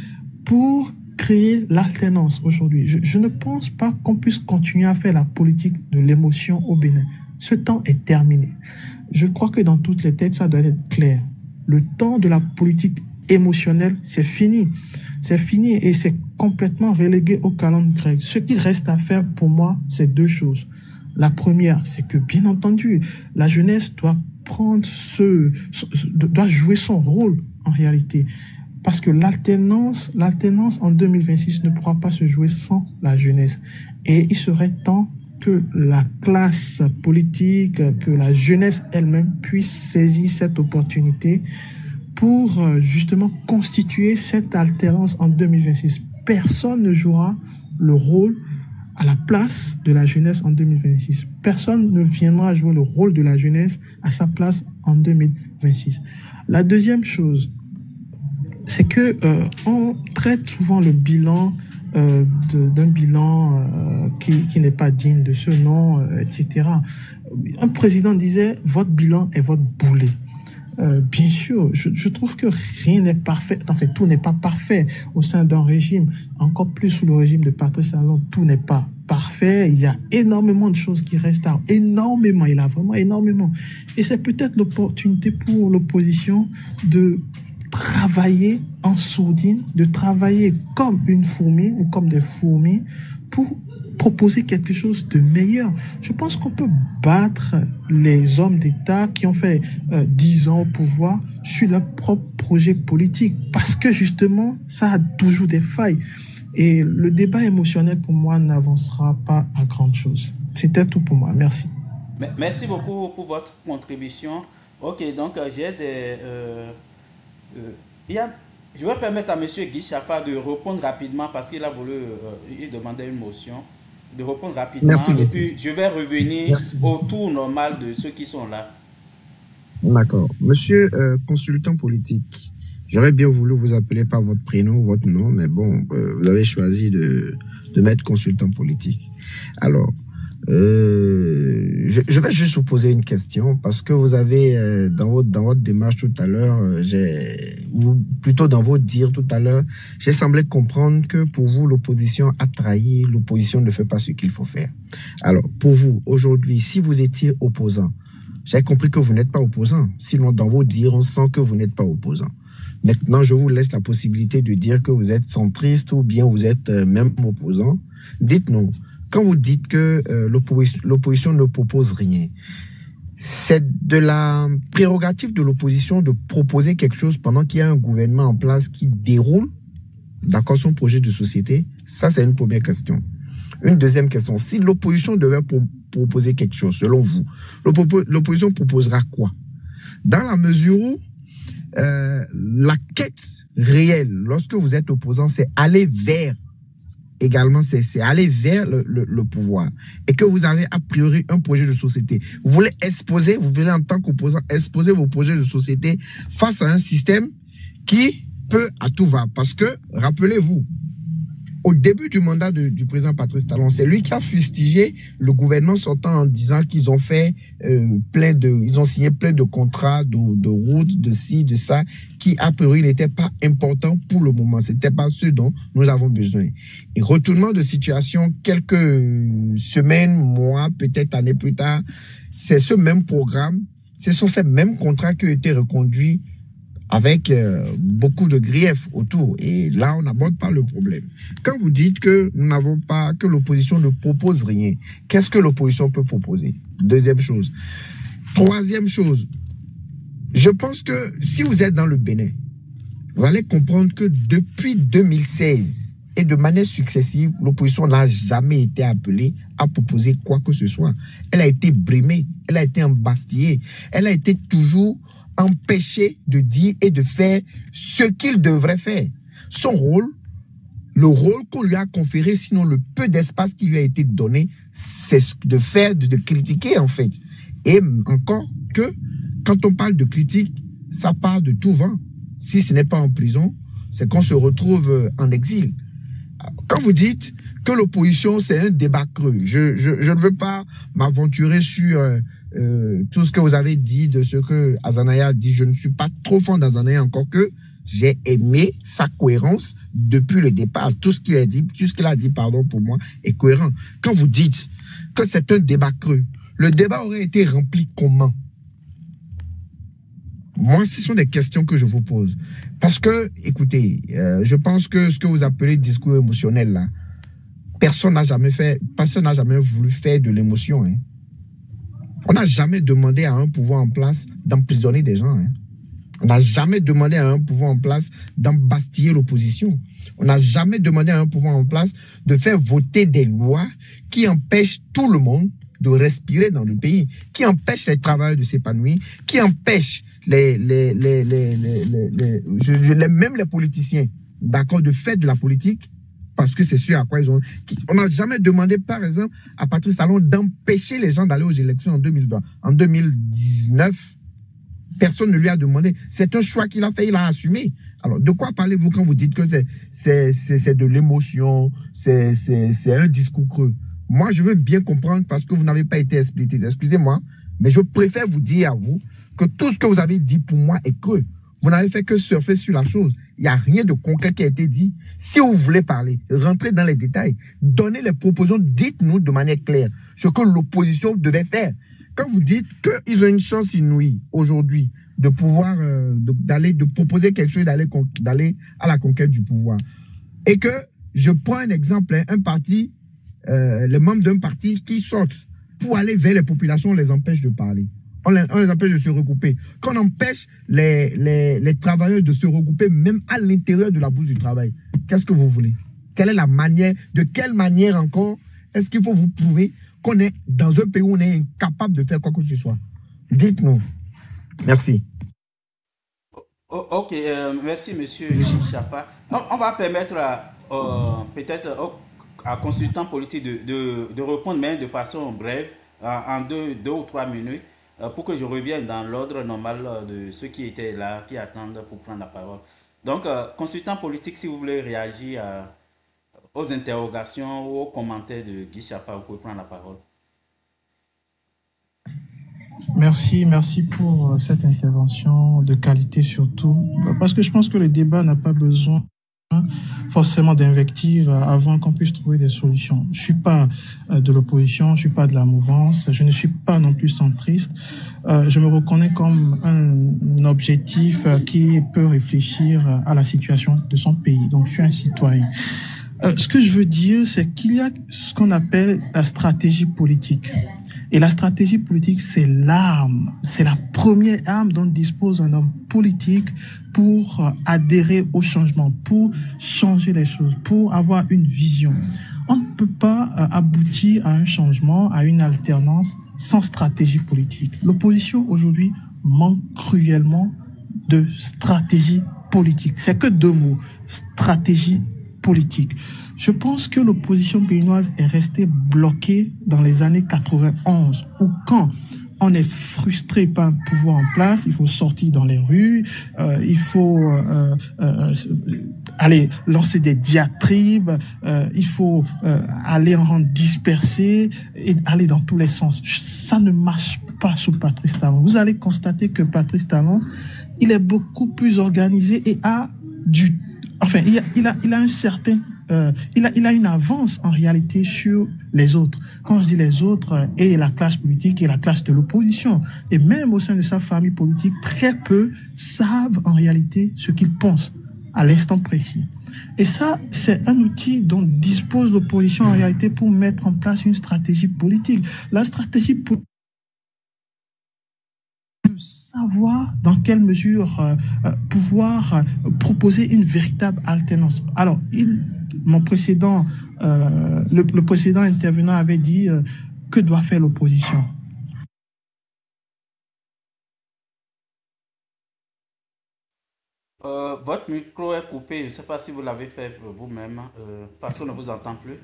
pour créer l'alternance aujourd'hui. Je ne pense pas qu'on puisse continuer à faire la politique de l'émotion au Bénin. Ce temps est terminé. Je crois que dans toutes les têtes, ça doit être clair. Le temps de la politique émotionnelle, c'est fini. C'est fini et c'est complètement relégué au calendrier grec. Ce qui reste à faire pour moi, c'est deux choses. La première, c'est que bien entendu, la jeunesse doit doit jouer son rôle en réalité. Parce que l'alternance en 2026 ne pourra pas se jouer sans la jeunesse. Et il serait temps que la classe politique, que la jeunesse elle-même puisse saisir cette opportunité pour justement constituer cette alternance en 2026. Personne ne jouera le rôle à la place de la jeunesse en 2026. Personne ne viendra jouer le rôle de la jeunesse à sa place en 2026. La deuxième chose, c'est que on traite souvent le bilan d'un bilan qui n'est pas digne de ce nom, etc. Un président disait, votre bilan est votre boulet. Bien sûr, je trouve que rien n'est parfait. En fait, tout n'est pas parfait au sein d'un régime. Encore plus sous le régime de Patrice Talon, tout n'est pas parfait. Il y a énormément de choses qui restent à énormément. Il a vraiment énormément. Et c'est peut-être l'opportunité pour l'opposition de travailler en sourdine, de travailler comme une fourmi ou comme des fourmis pour proposer quelque chose de meilleur. Je pense qu'on peut battre les hommes d'État qui ont fait 10 ans au pouvoir sur leur propre projet politique parce que justement, ça a toujours des failles. Et le débat émotionnel, pour moi, n'avancera pas à grande chose. C'était tout pour moi. Merci. Merci beaucoup pour votre contribution. Ok, donc j'ai des... il y a- je vais permettre à M. Guy Chapa de répondre rapidement parce qu'il a voulu, il demandait une motion, de répondre Merci rapidement et beaucoup. puis je vais revenir Merci. au tour normal de ceux qui sont là. D'accord. Monsieur consultant politique, j'aurais bien voulu vous appeler par votre prénom ou votre nom, mais bon, vous avez choisi de mettre consultant politique. Alors, je vais juste vous poser une question parce que vous avez, dans votre démarche tout à l'heure, ou plutôt dans vos dires tout à l'heure, j'ai semblé comprendre que pour vous, l'opposition a trahi, l'opposition ne fait pas ce qu'il faut faire. Alors, pour vous, aujourd'hui, si vous étiez opposant, j'ai compris que vous n'êtes pas opposant. Sinon, dans vos dires, on sent que vous n'êtes pas opposant. Maintenant, je vous laisse la possibilité de dire que vous êtes centriste ou bien vous êtes même opposant. Dites-nous, quand vous dites que l'opposition ne propose rien, c'est de la prérogative de l'opposition de proposer quelque chose pendant qu'il y a un gouvernement en place qui déroule, d'accord, son projet de société? Ça, c'est une première question. Une deuxième question, si l'opposition devait proposer quelque chose, selon vous, l'opposition proposera quoi? Dans la mesure où la quête réelle, lorsque vous êtes opposant, c'est aller vers, également, c'est aller vers le pouvoir. Et que vous avez a priori un projet de société. Vous voulez en tant qu'opposant, exposer vos projets de société face à un système qui peut à tout va. Parce que, rappelez-vous, au début du mandat du président Patrice Talon, c'est lui qui a fustigé le gouvernement sortant en disant qu'ils ont fait ils ont signé plein de contrats de routes, de ci, de ça, qui a priori n'étaient pas importants pour le moment. C'était pas ce dont nous avons besoin. Et retournement de situation quelques semaines, mois, peut-être années plus tard, c'est ce même programme, ce sont ces mêmes contrats qui ont été reconduits avec beaucoup de griefs autour. Et là, on n'aborde pas le problème. Quand vous dites que nous n'avons pas, que l'opposition ne propose rien, qu'est-ce que l'opposition peut proposer? Deuxième chose. Troisième chose, je pense que si vous êtes dans le Bénin, vous allez comprendre que depuis 2016 et de manière successive, l'opposition n'a jamais été appelée à proposer quoi que ce soit. Elle a été brimée, elle a été embastillée, elle a été toujours empêché de dire et de faire ce qu'il devrait faire. Son rôle, le rôle qu'on lui a conféré, sinon le peu d'espace qui lui a été donné, c'est de faire, de critiquer en fait. Et encore que, quand on parle de critique, ça part de tout vent. Si ce n'est pas en prison, c'est qu'on se retrouve en exil. Quand vous dites que l'opposition, c'est un débat creux, je ne veux pas m'aventurer sur tout ce que vous avez dit, de ce que Azanaya a dit. Je ne suis pas trop fond d'Azanaya, encore que j'ai aimé sa cohérence depuis le départ. Tout ce qu'il a dit, pardon, pour moi, est cohérent. Quand vous dites que c'est un débat creux, le débat aurait été rempli comment? Moi, ce sont des questions que je vous pose. Parce que, écoutez, je pense que ce que vous appelez discours émotionnel, là, personne n'a jamais voulu faire de l'émotion, hein. On n'a jamais demandé à un pouvoir en place d'emprisonner des gens, hein. On n'a jamais demandé à un pouvoir en place d'embastiller l'opposition. On n'a jamais demandé à un pouvoir en place de faire voter des lois qui empêchent tout le monde de respirer dans le pays, qui empêchent les travailleurs de s'épanouir, qui empêchent même les politiciens, d'accord, de faire de la politique, parce que c'est sûr à quoi ils ont... On n'a jamais demandé, par exemple, à Patrice Talon d'empêcher les gens d'aller aux élections en 2020. En 2019, personne ne lui a demandé. C'est un choix qu'il a fait, il a assumé. Alors, de quoi parlez-vous quand vous dites que c'est de l'émotion, c'est un discours creux? Moi, je veux bien comprendre parce que vous n'avez pas été explicite. Excusez-moi, mais je préfère vous dire à vous que tout ce que vous avez dit pour moi est creux. Vous n'avez fait que surfer sur la chose. Il n'y a rien de concret qui a été dit. Si vous voulez parler, rentrez dans les détails, donnez les propositions, dites-nous de manière claire ce que l'opposition devait faire. Quand vous dites qu'ils ont une chance inouïe aujourd'hui de pouvoir, de proposer quelque chose, d'aller à la conquête du pouvoir, et que, je prends un exemple, hein, un parti, les membres d'un parti qui sortent pour aller vers les populations, on les empêche de parler. On les empêche de se regrouper. Qu'on empêche les travailleurs de se regrouper même à l'intérieur de la bourse du travail. Qu'est-ce que vous voulez? Quelle est la manière, de quelle manière encore est-ce qu'il faut vous prouver qu'on est dans un pays où on est incapable de faire quoi que ce soit? Dites-nous. Merci. Ok, merci monsieur Chapa. On va permettre peut-être à consultant politique de répondre, mais de façon brève, en deux ou trois minutes, pour que je revienne dans l'ordre normal de ceux qui étaient là, qui attendent pour prendre la parole. Donc, consultant politique, si vous voulez réagir aux interrogations ou aux commentaires de Guy Chapa, vous pouvez prendre la parole. Merci pour cette intervention de qualité surtout, parce que je pense que le débat n'a pas besoin forcément d'invectives avant qu'on puisse trouver des solutions. Je suis pas de l'opposition, je suis pas de la mouvance, je ne suis pas non plus centriste. Je me reconnais comme un objectif qui peut réfléchir à la situation de son pays. Donc je suis un citoyen. Ce que je veux dire, c'est qu'il y a ce qu'on appelle la stratégie politique. Et la stratégie politique, c'est l'arme. C'est la première arme dont dispose un homme politique pour adhérer au changement, pour changer les choses, pour avoir une vision. On ne peut pas aboutir à un changement, à une alternance sans stratégie politique. L'opposition aujourd'hui manque cruellement de stratégie politique. C'est que deux mots, stratégie politique. Je pense que l'opposition béninoise est restée bloquée dans les années 91, où quand on est frustré par un pouvoir en place, il faut sortir dans les rues, il faut aller lancer des diatribes, il faut aller en rang dispersé et aller dans tous les sens. Ça ne marche pas sous Patrice Talon. Vous allez constater que Patrice Talon, il est beaucoup plus organisé et il a un certain il a une avance en réalité sur les autres. Quand je dis les autres, et la classe politique et la classe de l'opposition. Et même au sein de sa famille politique, très peu savent en réalité ce qu'ils pensent à l'instant précis. Et ça, c'est un outil dont dispose l'opposition en réalité pour mettre en place une stratégie politique. La stratégie politique, savoir dans quelle mesure pouvoir proposer une véritable alternance. Alors, le précédent intervenant avait dit que doit faire l'opposition. Votre micro est coupé. Je ne sais pas si vous l'avez fait vous-même parce qu'on ne vous entend plus.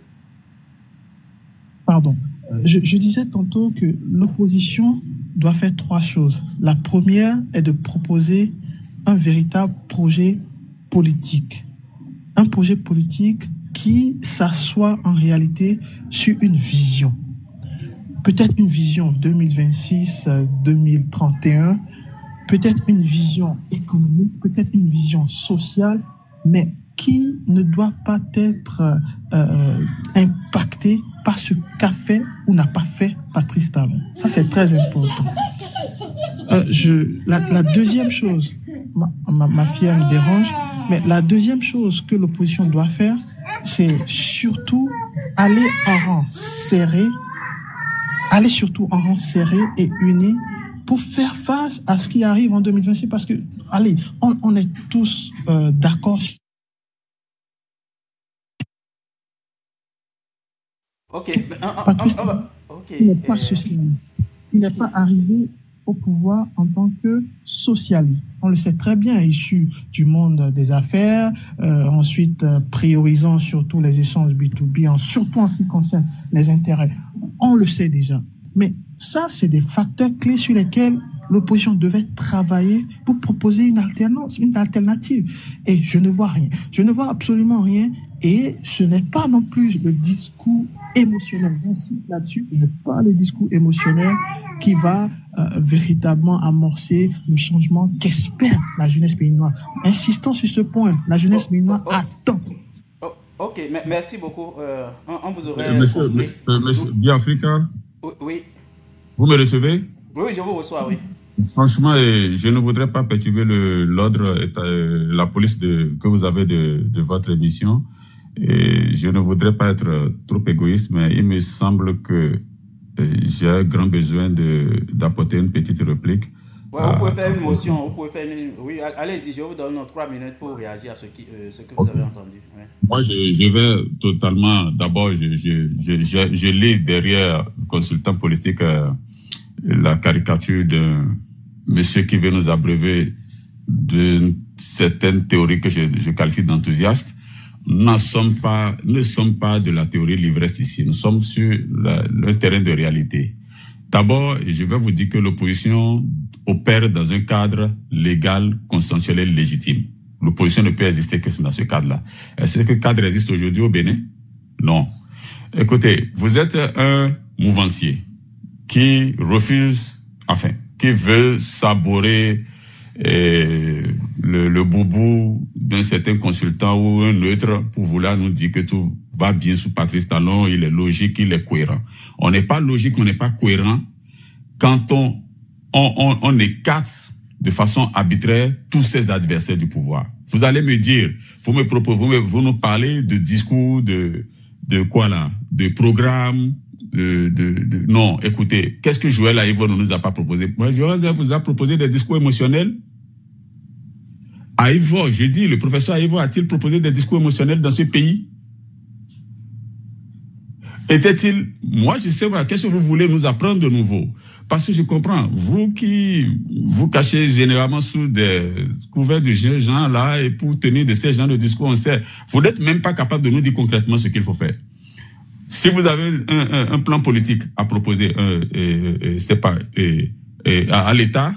Pardon. Je disais tantôt que l'opposition doit faire trois choses. La première est de proposer un véritable projet politique. Un projet politique qui s'assoit en réalité sur une vision. Peut-être une vision 2026-2031, peut-être une vision économique, peut-être une vision sociale, mais qui ne doit pas être impactée par ce qu'a fait ou n'a pas fait Patrice Talon. Ça, c'est très important. La deuxième chose, ma fille me dérange, mais la deuxième chose que l'opposition doit faire, c'est surtout aller surtout en rang serré et uni pour faire face à ce qui arrive en 2026, parce que, allez, on est tous d'accord. Ok. Patrice Talon, il n'est pas socialiste. Il n'est pas arrivé au pouvoir en tant que socialiste. On le sait très bien, issu du monde des affaires, ensuite priorisant surtout les échanges B2B, surtout en ce qui concerne les intérêts. On le sait déjà. Mais ça, c'est des facteurs clés sur lesquels l'opposition devait travailler pour proposer une alternance, une alternative. Et je ne vois rien. Je ne vois absolument rien. Et ce n'est pas non plus le discours émotionnel. J'insiste là-dessus. Ce n'est pas le discours émotionnel qui va véritablement amorcer le changement qu'espère la jeunesse béninoise. Insistons sur ce point. La jeunesse béninoise attend. Ok, merci beaucoup. On vous aurait... Monsieur Biafrika, oui. Vous me recevez? Oui, je vous reçois, oui. Franchement, je ne voudrais pas perturber l'ordre, la police que vous avez de votre émission. Et je ne voudrais pas être trop égoïste, mais il me semble que j'ai un grand besoin d'apporter une petite réplique. Ouais, vous pouvez faire une motion, vous pouvez faire une... Oui, allez-y, je vous donne 3 minutes pour réagir à ce que vous avez entendu. Ouais. Moi, je vais totalement... D'abord, je lis derrière le consultant politique la caricature d'un monsieur qui veut nous abreuver d'une certaine théorie que je qualifie d'enthousiaste. Nous ne sommes pas de la théorie l'ivresse ici. Nous sommes sur le terrain de réalité. D'abord, je vais vous dire que l'opposition opère dans un cadre légal, consensuel et légitime. L'opposition ne peut exister que dans ce cadre-là. Est-ce que ce cadre existe aujourd'hui au Bénin? Non. Écoutez, vous êtes un mouvancier qui refuse, enfin, qui veut saborer le boubou d'un certain consultant ou un neutre pour vouloir nous dire que tout va bien sous Patrice Talon, il est logique, il est cohérent. On n'est pas logique, on n'est pas cohérent quand on écarte de façon arbitraire tous ses adversaires du pouvoir. Vous allez me dire, vous nous parlez de discours, de quoi là, de programme, non, écoutez, qu'est-ce que Joël Aïvo ne nous a pas proposé? Moi, Joël vous a proposé des discours émotionnels. Aïvo, je dis, le professeur Aïvo a-t-il proposé des discours émotionnels dans ce pays? Était-il, moi je sais, voilà, qu'est-ce que vous voulez nous apprendre de nouveau? Parce que je comprends, vous qui vous cachez généralement sous des couverts de gens là, et pour tenir de ces gens de discours, on sait, vous n'êtes même pas capable de nous dire concrètement ce qu'il faut faire. Si vous avez un plan politique à proposer, c'est pas, à l'État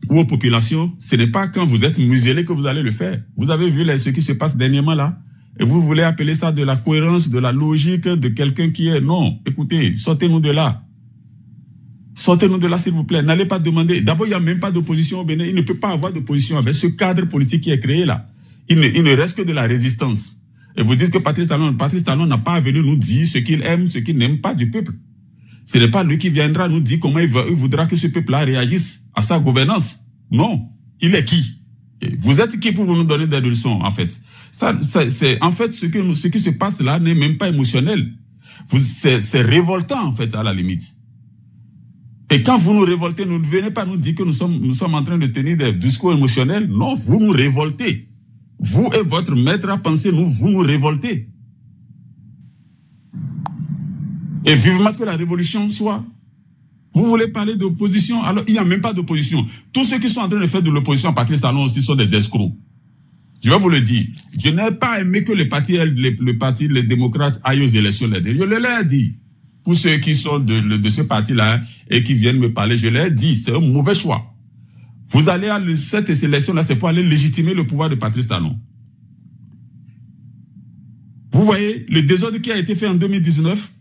ou aux populations, ce n'est pas quand vous êtes muselé que vous allez le faire. Vous avez vu ce qui se passe dernièrement là? Et vous voulez appeler ça de la cohérence, de la logique de quelqu'un qui est... Non, écoutez, sortez-nous de là. Sortez-nous de là, s'il vous plaît. N'allez pas demander... D'abord, il n'y a même pas d'opposition au Bénin. Il ne peut pas avoir d'opposition avec ce cadre politique qui est créé là. Il ne reste que de la résistance. Et vous dites que Patrice Talon n'a pas à venir nous dire ce qu'il aime, ce qu'il n'aime pas du peuple. Ce n'est pas lui qui viendra nous dire comment il voudra que ce peuple-là réagisse à sa gouvernance. Non. Il est qui? Vous êtes qui pour nous donner des leçons, en fait? C'est, en fait, ce qui se passe là n'est même pas émotionnel. C'est révoltant, en fait, à la limite. Et quand vous nous révoltez, ne venez pas nous dire que nous sommes en train de tenir des discours émotionnels. Non, vous nous révoltez. Vous et votre maître à penser, vous nous révoltez. Et vivement que la révolution soit. Vous voulez parler d'opposition, alors il n'y a même pas d'opposition. Tous ceux qui sont en train de faire de l'opposition à Patrice Talon aussi sont des escrocs. Je vais vous le dire. Je n'ai pas aimé que les démocrates aillent aux élections. Je l'ai dit. Pour ceux qui sont de ce parti-là et qui viennent me parler, je l'ai dit, c'est un mauvais choix. Vous allez à cette sélection-là, c'est pour aller légitimer le pouvoir de Patrice Talon. Vous voyez le désordre qui a été fait en 2019.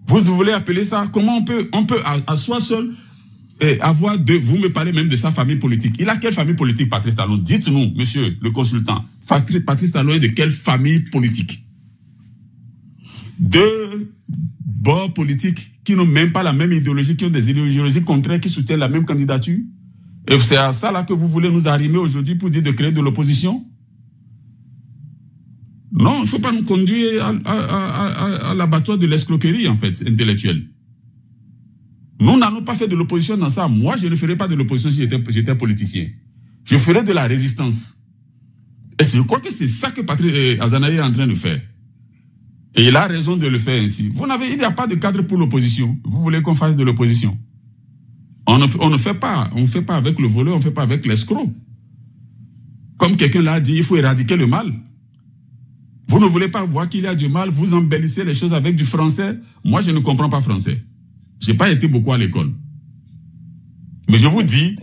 Vous voulez appeler ça? Comment on peut à soi seul avoir vous me parlez même de sa famille politique. Il a quelle famille politique, Patrice Talon? Dites-nous, monsieur le consultant. Patrice Talon est de quelle famille politique? Deux bords politiques qui n'ont même pas la même idéologie, qui ont des idéologies contraires, qui soutiennent la même candidature. Et c'est à ça là que vous voulez nous arrimer aujourd'hui pour dire de créer de l'opposition? Non, il ne faut pas nous conduire à l'abattoir de l'escroquerie, en fait, intellectuelle. Nous n'allons pas faire de l'opposition dans ça. Moi, je ne ferai pas de l'opposition si j'étais politicien. Je ferai de la résistance. Et je crois que c'est ça que Patrice Azanaï est en train de faire. Et il a raison de le faire ainsi. Il n'y a pas de cadre pour l'opposition. Vous voulez qu'on fasse de l'opposition? On ne fait pas. On ne fait pas avec le voleur, on ne fait pas avec l'escroc. Comme quelqu'un l'a dit, il faut éradiquer le mal. Vous ne voulez pas voir qu'il y a du mal, vous embellissez les choses avec du français. Moi, je ne comprends pas français. Je n'ai pas été beaucoup à l'école. Mais je vous dis,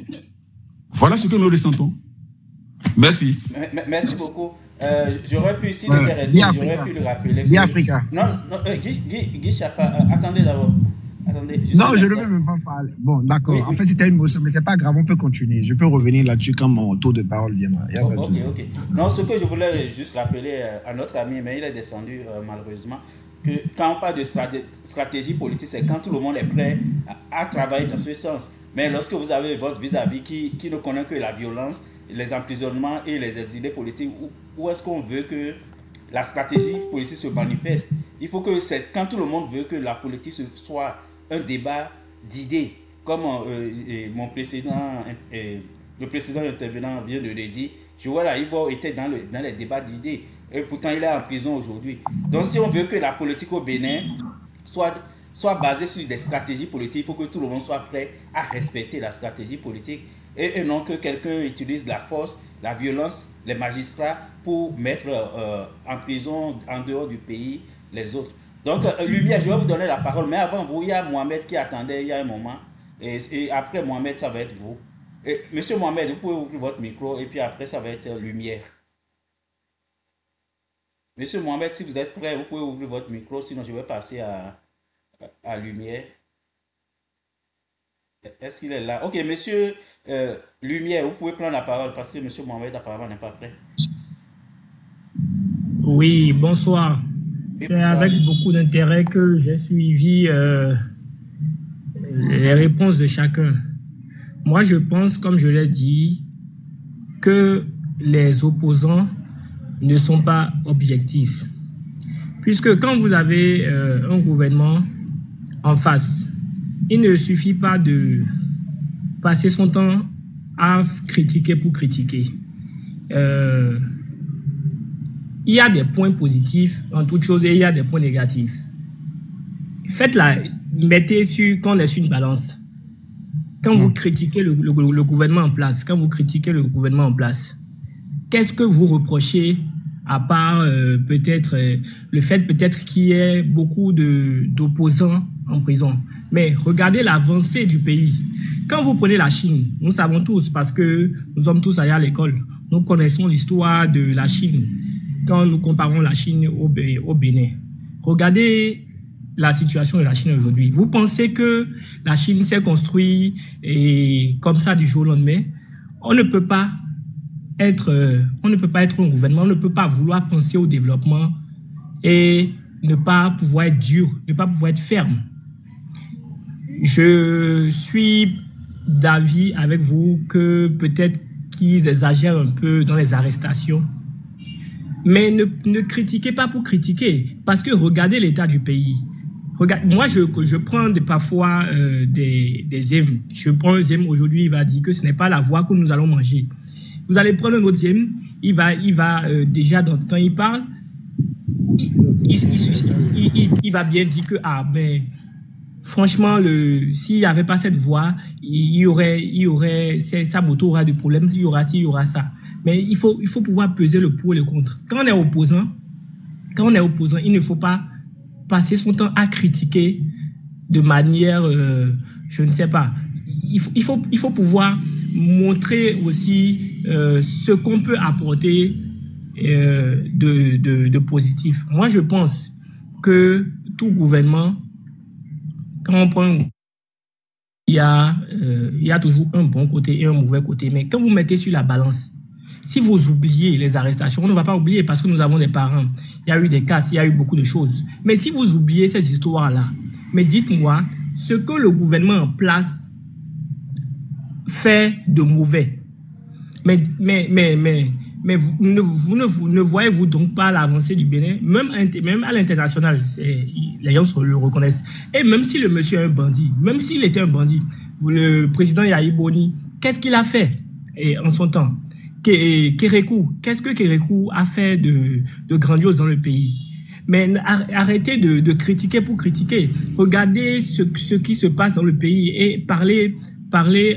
voilà ce que nous ressentons. Merci. Merci beaucoup. J'aurais pu, s'il était resté, j'aurais pu le rappeler. Bien Africa. Non, Guy Chapa, attendez d'abord. Attendez, non, je ne veux même pas parler. Bon, d'accord. Oui, en fait, c'était une motion, mais c'est pas grave, on peut continuer. Je peux revenir là-dessus quand mon tour de parole viendra. Ok. Non, ce que je voulais juste rappeler à notre ami, mais il est descendu malheureusement, que quand on parle de stratégie politique, c'est quand tout le monde est prêt à travailler dans ce sens. Mais lorsque vous avez votre vis-à-vis qui ne connaît que la violence, les emprisonnements et les exilés politiques, où est-ce qu'on veut que la stratégie politique se manifeste? Il faut que quand tout le monde veut que la politique soit un débat d'idées, comme mon précédent, le précédent intervenant vient de le dire, je vois là, Ivo était dans les débats d'idées. Et pourtant, il est en prison aujourd'hui. Donc, si on veut que la politique au Bénin soit basée sur des stratégies politiques, il faut que tout le monde soit prêt à respecter la stratégie politique et non que quelqu'un utilise la force, la violence, les magistrats pour mettre en prison, en dehors du pays, les autres. Donc, Lumière, je vais vous donner la parole, mais avant vous, il y a Mohamed qui attendait il y a un moment, et après Mohamed, ça va être vous. Monsieur Mohamed, vous pouvez ouvrir votre micro, et puis après, ça va être Lumière. Monsieur Mohamed, si vous êtes prêt, vous pouvez ouvrir votre micro, sinon je vais passer à Lumière. Est-ce qu'il est là? Ok, monsieur Lumière, vous pouvez prendre la parole parce que monsieur Mohamed apparemment n'est pas prêt. Oui, bonsoir. C'est avec beaucoup d'intérêt que j'ai suivi les réponses de chacun. Moi, je pense, comme je l'ai dit, que les opposants ne sont pas objectifs. Puisque quand vous avez un gouvernement en face, il ne suffit pas de passer son temps à critiquer pour critiquer. Il y a des points positifs en toute chose et il y a des points négatifs. Mettez qu'on est sur une balance. Quand vous critiquez le gouvernement en place, qu'est-ce que vous reprochez à part peut-être le fait qu'il y ait beaucoup d'opposants en prison? Mais regardez l'avancée du pays. Quand vous prenez la Chine, nous savons tous, parce que nous sommes tous allés à l'école, nous connaissons l'histoire de la Chine. Quand nous comparons la Chine au Bénin, regardez la situation de la Chine aujourd'hui. Vous pensez que la Chine s'est construite comme ça du jour au lendemain? On ne peut pas être un gouvernement, on ne peut pas vouloir penser au développement et ne pas pouvoir être dur, ne pas pouvoir être ferme. Je suis d'avis avec vous que peut-être qu'ils exagèrent un peu dans les arrestations. Mais ne critiquez pas pour critiquer, parce que regardez l'état du pays. Moi, je prends parfois des zèmes. Je prends un zème aujourd'hui, il va dire que ce n'est pas la voie que nous allons manger. Vous allez prendre un autre zème, il va déjà, quand il parle, il va bien dire que, mais franchement, s'il n'y avait pas cette voie, il y aurait sa moto aura des problèmes, il y aura ci, il y aura ça. Mais il faut pouvoir peser le pour et le contre. Quand on est opposant, il ne faut pas passer son temps à critiquer de manière, je ne sais pas. Il faut pouvoir montrer aussi ce qu'on peut apporter de positif. Moi, je pense que tout gouvernement, quand on prend, il y a toujours un bon côté et un mauvais côté. Mais quand vous mettez sur la balance, si vous oubliez les arrestations, on ne va pas oublier parce que nous avons des parents. Il y a eu des casses, il y a eu beaucoup de choses. Mais si vous oubliez ces histoires-là, mais dites-moi ce que le gouvernement en place fait de mauvais. Mais vous ne voyez-vous donc pas l'avancée du Bénin, même à l'international, les gens le reconnaissent. Et même si le monsieur est un bandit, même s'il était un bandit, le président Yahya Boni, qu'est-ce qu'il a fait en son temps? Kérékou, qu'est-ce que Kérékou a fait de grandiose dans le pays? Mais arrêtez de critiquer pour critiquer. Regardez ce qui se passe dans le pays et parlez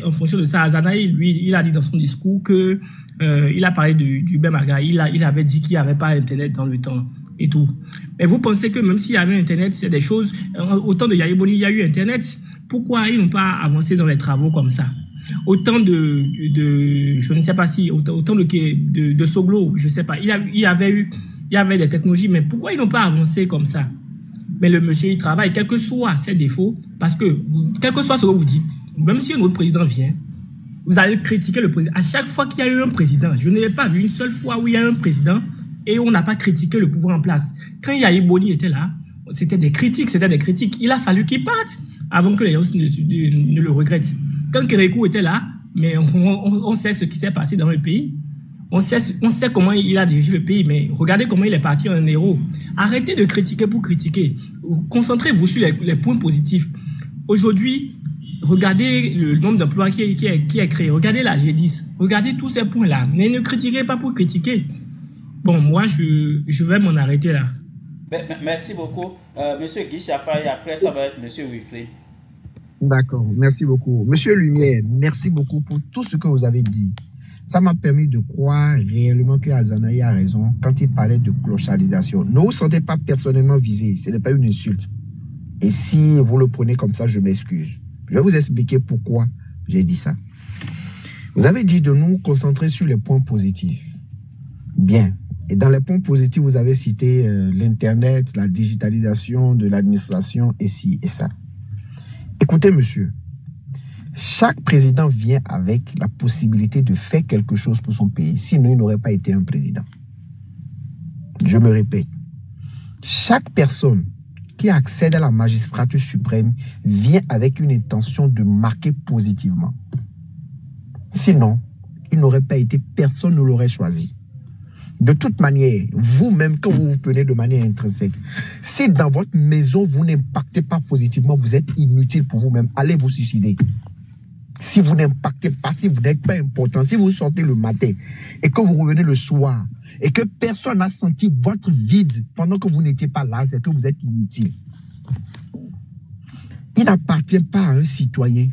en fonction de ça. Azanaï, lui, il a dit dans son discours que il a parlé du Bemaga. Il avait dit qu'il n'y avait pas Internet dans le temps et tout. Mais vous pensez que même s'il y avait Internet, c'est des choses... Au temps de Yahya Boni, il y a eu Internet. Pourquoi ils n'ont pas avancé dans les travaux comme ça? Autant je ne sais pas si, autant de Soglo, je ne sais pas. Il y avait des technologies, mais pourquoi ils n'ont pas avancé comme ça? Mais le monsieur, il travaille, quels que soient ses défauts, parce que, quel que soit ce que vous dites, même si un autre président vient, vous allez critiquer le président. À chaque fois qu'il y a eu un président, je n'ai pas vu une seule fois où il y a eu un président et on n'a pas critiqué le pouvoir en place. Quand Yahya Boni était là, c'était des critiques. Il a fallu qu'il parte avant que les gens ne le regrettent. Quand Kérékou était là, mais on sait ce qui s'est passé dans le pays. On sait comment il a dirigé le pays, mais regardez comment il est parti en héros. Arrêtez de critiquer pour critiquer. Concentrez-vous sur les points positifs. Aujourd'hui, regardez le nombre d'emplois qui est créé, regardez la G10, regardez tous ces points-là. Mais ne critiquez pas pour critiquer. Bon, moi, je vais m'en arrêter là. Merci beaucoup. Monsieur Guy Chafa, et après, ça va être Monsieur Wilfried. D'accord, merci beaucoup. Monsieur Lumière, merci beaucoup pour tout ce que vous avez dit. Ça m'a permis de croire réellement que Azanaï a raison quand il parlait de clochardisation. Ne vous sentez pas personnellement visé, ce n'est pas une insulte. Et si vous le prenez comme ça, je m'excuse. Je vais vous expliquer pourquoi j'ai dit ça. Vous avez dit de nous concentrer sur les points positifs. Bien. Et dans les points positifs, vous avez cité l'Internet, la digitalisation de l'administration, et ci et ça. Écoutez, monsieur, chaque président vient avec la possibilité de faire quelque chose pour son pays. Sinon, il n'aurait pas été un président. Je me répète. Chaque personne qui accède à la magistrature suprême vient avec une intention de marquer positivement. Sinon, il n'aurait pas été, personne ne l'aurait choisi. De toute manière, vous-même, quand vous vous prenez de manière intrinsèque, si dans votre maison, vous n'impactez pas positivement, vous êtes inutile pour vous-même, allez vous suicider. Si vous n'impactez pas, si vous n'êtes pas important, si vous sortez le matin et que vous revenez le soir et que personne n'a senti votre vide pendant que vous n'étiez pas là, c'est que vous êtes inutile. Il n'appartient pas à un citoyen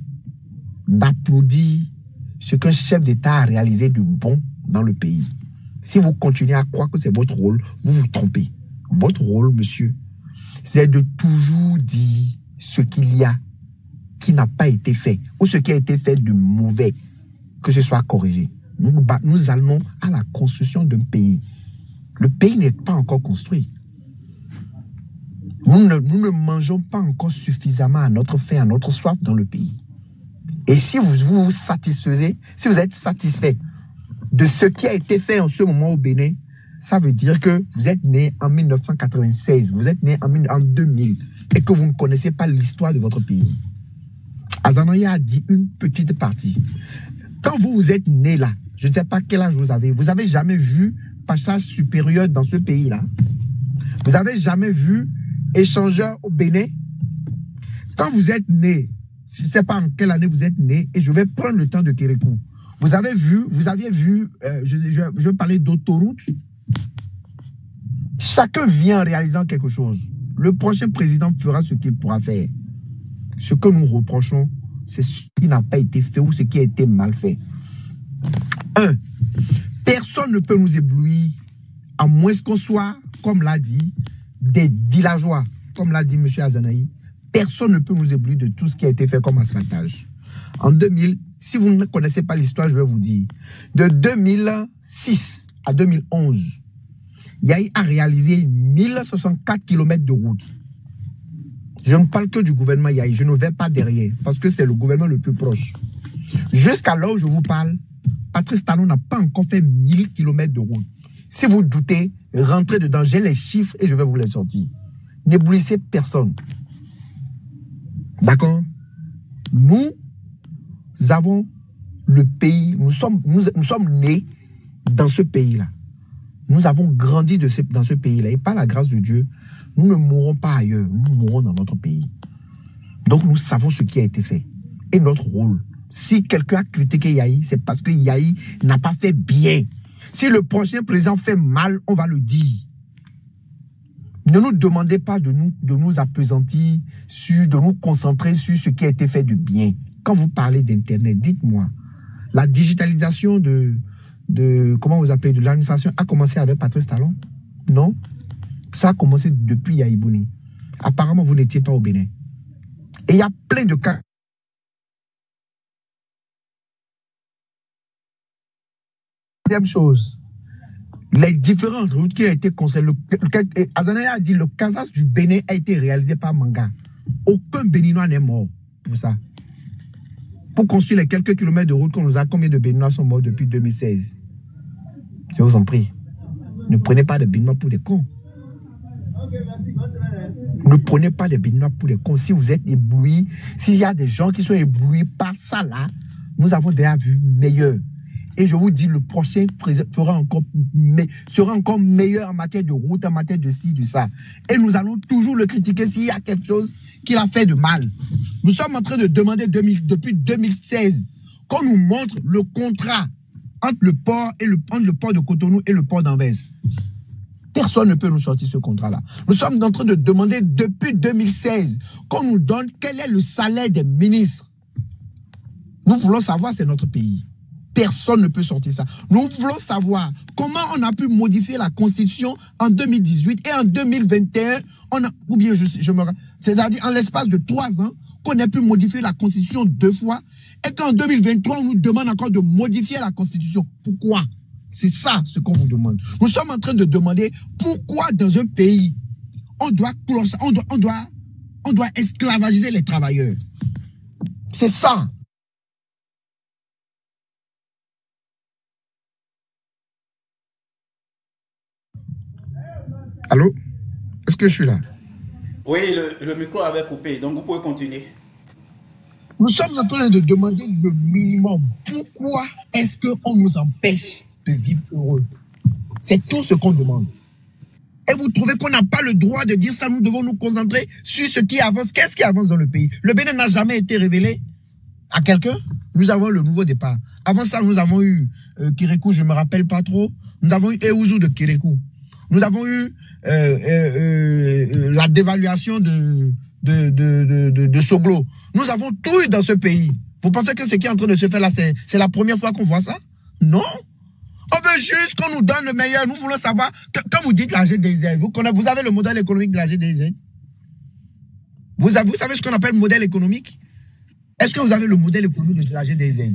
d'applaudir ce qu'un chef d'État a réalisé de bon dans le pays. Si vous continuez à croire que c'est votre rôle, vous vous trompez. Votre rôle, monsieur, c'est de toujours dire ce qu'il y a qui n'a pas été fait ou ce qui a été fait de mauvais, que ce soit corrigé. Nous allons à la construction d'un pays. Le pays n'est pas encore construit. Nous ne mangeons pas encore suffisamment à notre faim, à notre soif dans le pays. Et si vous vous satisfaisez, si vous êtes satisfait de ce qui a été fait en ce moment au Bénin, ça veut dire que vous êtes né en 1996, vous êtes né en 2000 et que vous ne connaissez pas l'histoire de votre pays. Azanaï a dit une petite partie. Quand vous êtes né là, je ne sais pas quel âge vous avez jamais vu Pacha supérieur dans ce pays-là. Vous avez jamais vu échangeur au Bénin. Quand vous êtes né, je ne sais pas en quelle année vous êtes né, et je vais prendre le temps de Kérékou. Vous aviez vu, je vais parler d'autoroute. Chacun vient en réalisant quelque chose. Le prochain président fera ce qu'il pourra faire. Ce que nous reprochons, c'est ce qui n'a pas été fait ou ce qui a été mal fait. Personne ne peut nous éblouir, à moins qu'on soit, comme l'a dit, des villageois, comme l'a dit M. Azanaï. Personne ne peut nous éblouir de tout ce qui a été fait comme asphaltage. En 2000, si vous ne connaissez pas l'histoire, je vais vous dire. De 2006 à 2011, Yahi a réalisé 1064 km de route. Je ne parle que du gouvernement Yahi, je ne vais pas derrière, parce que c'est le gouvernement le plus proche. Jusqu'à là où je vous parle, Patrice Talon n'a pas encore fait 1000 km de route. Si vous doutez, rentrez dedans, j'ai les chiffres et je vais vous les sortir. N'éblouissez personne. D'accord? Nous avons le pays, nous sommes nés dans ce pays-là. Nous avons grandi dans ce pays-là. Et par la grâce de Dieu, nous ne mourrons pas ailleurs. Nous mourrons dans notre pays. Donc nous savons ce qui a été fait. Et notre rôle. Si quelqu'un a critiqué Yahi, c'est parce que Yahi n'a pas fait bien. Si le prochain président fait mal, on va le dire. Ne nous demandez pas de nous appesantir, de nous concentrer sur ce qui a été fait de bien. Quand vous parlez d'Internet, dites-moi, la digitalisation comment vous appelez, de l'administration a commencé avec Patrice Talon? Non. Ça a commencé depuis Yahi Bouni. Apparemment, vous n'étiez pas au Bénin. Et il y a plein de cas. Deuxième chose, les différentes routes qui ont été construites. Azanaï a dit le Casas du Bénin a été réalisé par Manga. Aucun Béninois n'est mort pour ça. Pour construire les quelques kilomètres de route qu'on nous a, combien de Béninois sont morts depuis 2016? Je vous en prie. Ne prenez pas des Béninois pour des cons. Ne prenez pas des Béninois pour des cons. Si vous êtes éblouis, s'il y a des gens qui sont éblouis par ça là, nous avons déjà vu meilleur. Et je vous dis, le prochain sera encore meilleur en matière de route, en matière de ci, de ça. Et nous allons toujours le critiquer s'il y a quelque chose qu'il a fait de mal. Nous sommes en train de demander depuis 2016 qu'on nous montre le contrat entre le port de Cotonou et le port d'Anvers. Personne ne peut nous sortir ce contrat-là. Nous sommes en train de demander depuis 2016 qu'on nous donne quel est le salaire des ministres. Nous voulons savoir, c'est notre pays. Personne ne peut sortir ça. Nous voulons savoir comment on a pu modifier la Constitution en 2018 et en 2021, c'est-à-dire en l'espace de 3 ans, qu'on ait pu modifier la Constitution 2 fois, et qu'en 2023, on nous demande encore de modifier la Constitution. Pourquoi? C'est ça ce qu'on vous demande. Nous sommes en train de demander pourquoi dans un pays, on doit esclavagiser les travailleurs. C'est ça. Allô? Est-ce que je suis là? Oui, le micro avait coupé, donc vous pouvez continuer. Nous sommes en train de demander le minimum. Pourquoi est-ce qu'on nous empêche de vivre heureux? C'est tout ce qu'on demande. Et vous trouvez qu'on n'a pas le droit de dire ça? Nous devons nous concentrer sur ce qui avance. Qu'est-ce qui avance dans le pays? Le Bénin n'a jamais été révélé à quelqu'un. Nous avons le nouveau départ. Avant ça, nous avons eu Kérékou, je ne me rappelle pas trop. Nous avons eu Eouzou de Kérékou. Nous avons eu la dévaluation de Soglo. Nous avons tout eu dans ce pays. Vous pensez que ce qui est en train de se faire là, c'est la première fois qu'on voit ça? Non. On veut juste qu'on nous donne le meilleur. Nous voulons savoir, quand vous dites la GDZ, vous avez le modèle économique de la GDZ? Vous savez ce qu'on appelle modèle économique? Est-ce que vous avez le modèle économique de la GDZ?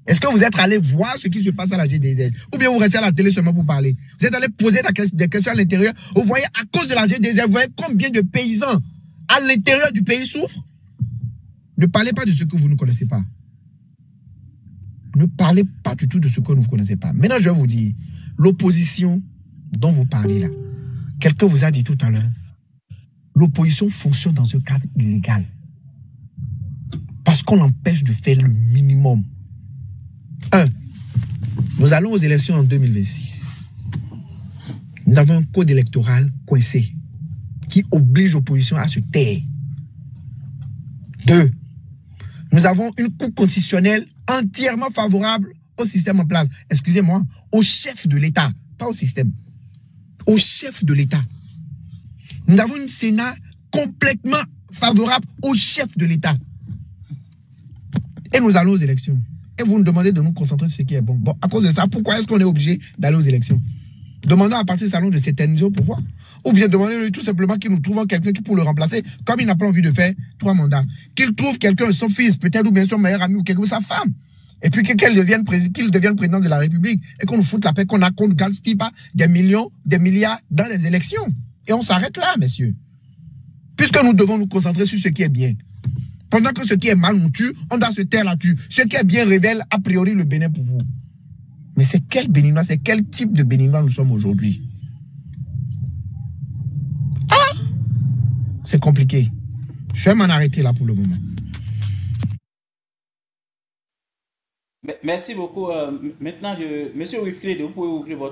Est-ce que vous êtes allé voir ce qui se passe à la GDZ? Ou bien vous restez à la télé seulement pour parler? Vous êtes allé poser des questions à l'intérieur. Vous voyez, à cause de la GDZ, vous voyez combien de paysans à l'intérieur du pays souffrent? Ne parlez pas de ce que vous ne connaissez pas. Ne parlez pas du tout de ce que vous ne connaissez pas. Maintenant, je vais vous dire, l'opposition dont vous parlez là, quelqu'un vous a dit tout à l'heure, l'opposition fonctionne dans un cadre illégal. Parce qu'on l'empêche de faire le minimum. Nous allons aux élections en 2026. Nous avons un code électoral coincé qui oblige l'opposition à se taire. 2. Nous avons une cour constitutionnelle entièrement favorable au système en place. Excusez-moi, au chef de l'État, pas au système. Au chef de l'État. Nous avons un Sénat complètement favorable au chef de l'État. Et nous allons aux élections. Et vous nous demandez de nous concentrer sur ce qui est bon. Bon, à cause de ça, pourquoi est-ce qu'on est obligé d'aller aux élections? Demandons à partir du salon de s'éterniser au pouvoir. Ou bien demandez-lui tout simplement qu'il nous trouve quelqu'un qui pour le remplacer, comme il n'a pas envie de faire 3 mandats. Qu'il trouve quelqu'un, son fils, peut-être, ou bien son meilleur ami, ou quelqu'un, sa femme. Et puis qu'il devienne président de la République. Et qu'on nous foute la paix, qu'on ne gaspille pas des millions, des milliards dans les élections. Et on s'arrête là, messieurs. Puisque nous devons nous concentrer sur ce qui est bien. Pendant que ce qui est mal nous tue, on doit se taire là-dessus. Ce qui est bien révèle a priori le Bénin pour vous. Mais c'est quel Béninois, c'est quel type de Béninois nous sommes aujourd'hui? Ah! C'est compliqué. Je vais m'en arrêter là pour le moment. Merci beaucoup. Maintenant, Monsieur Wilfried, vous pouvez ouvrir votre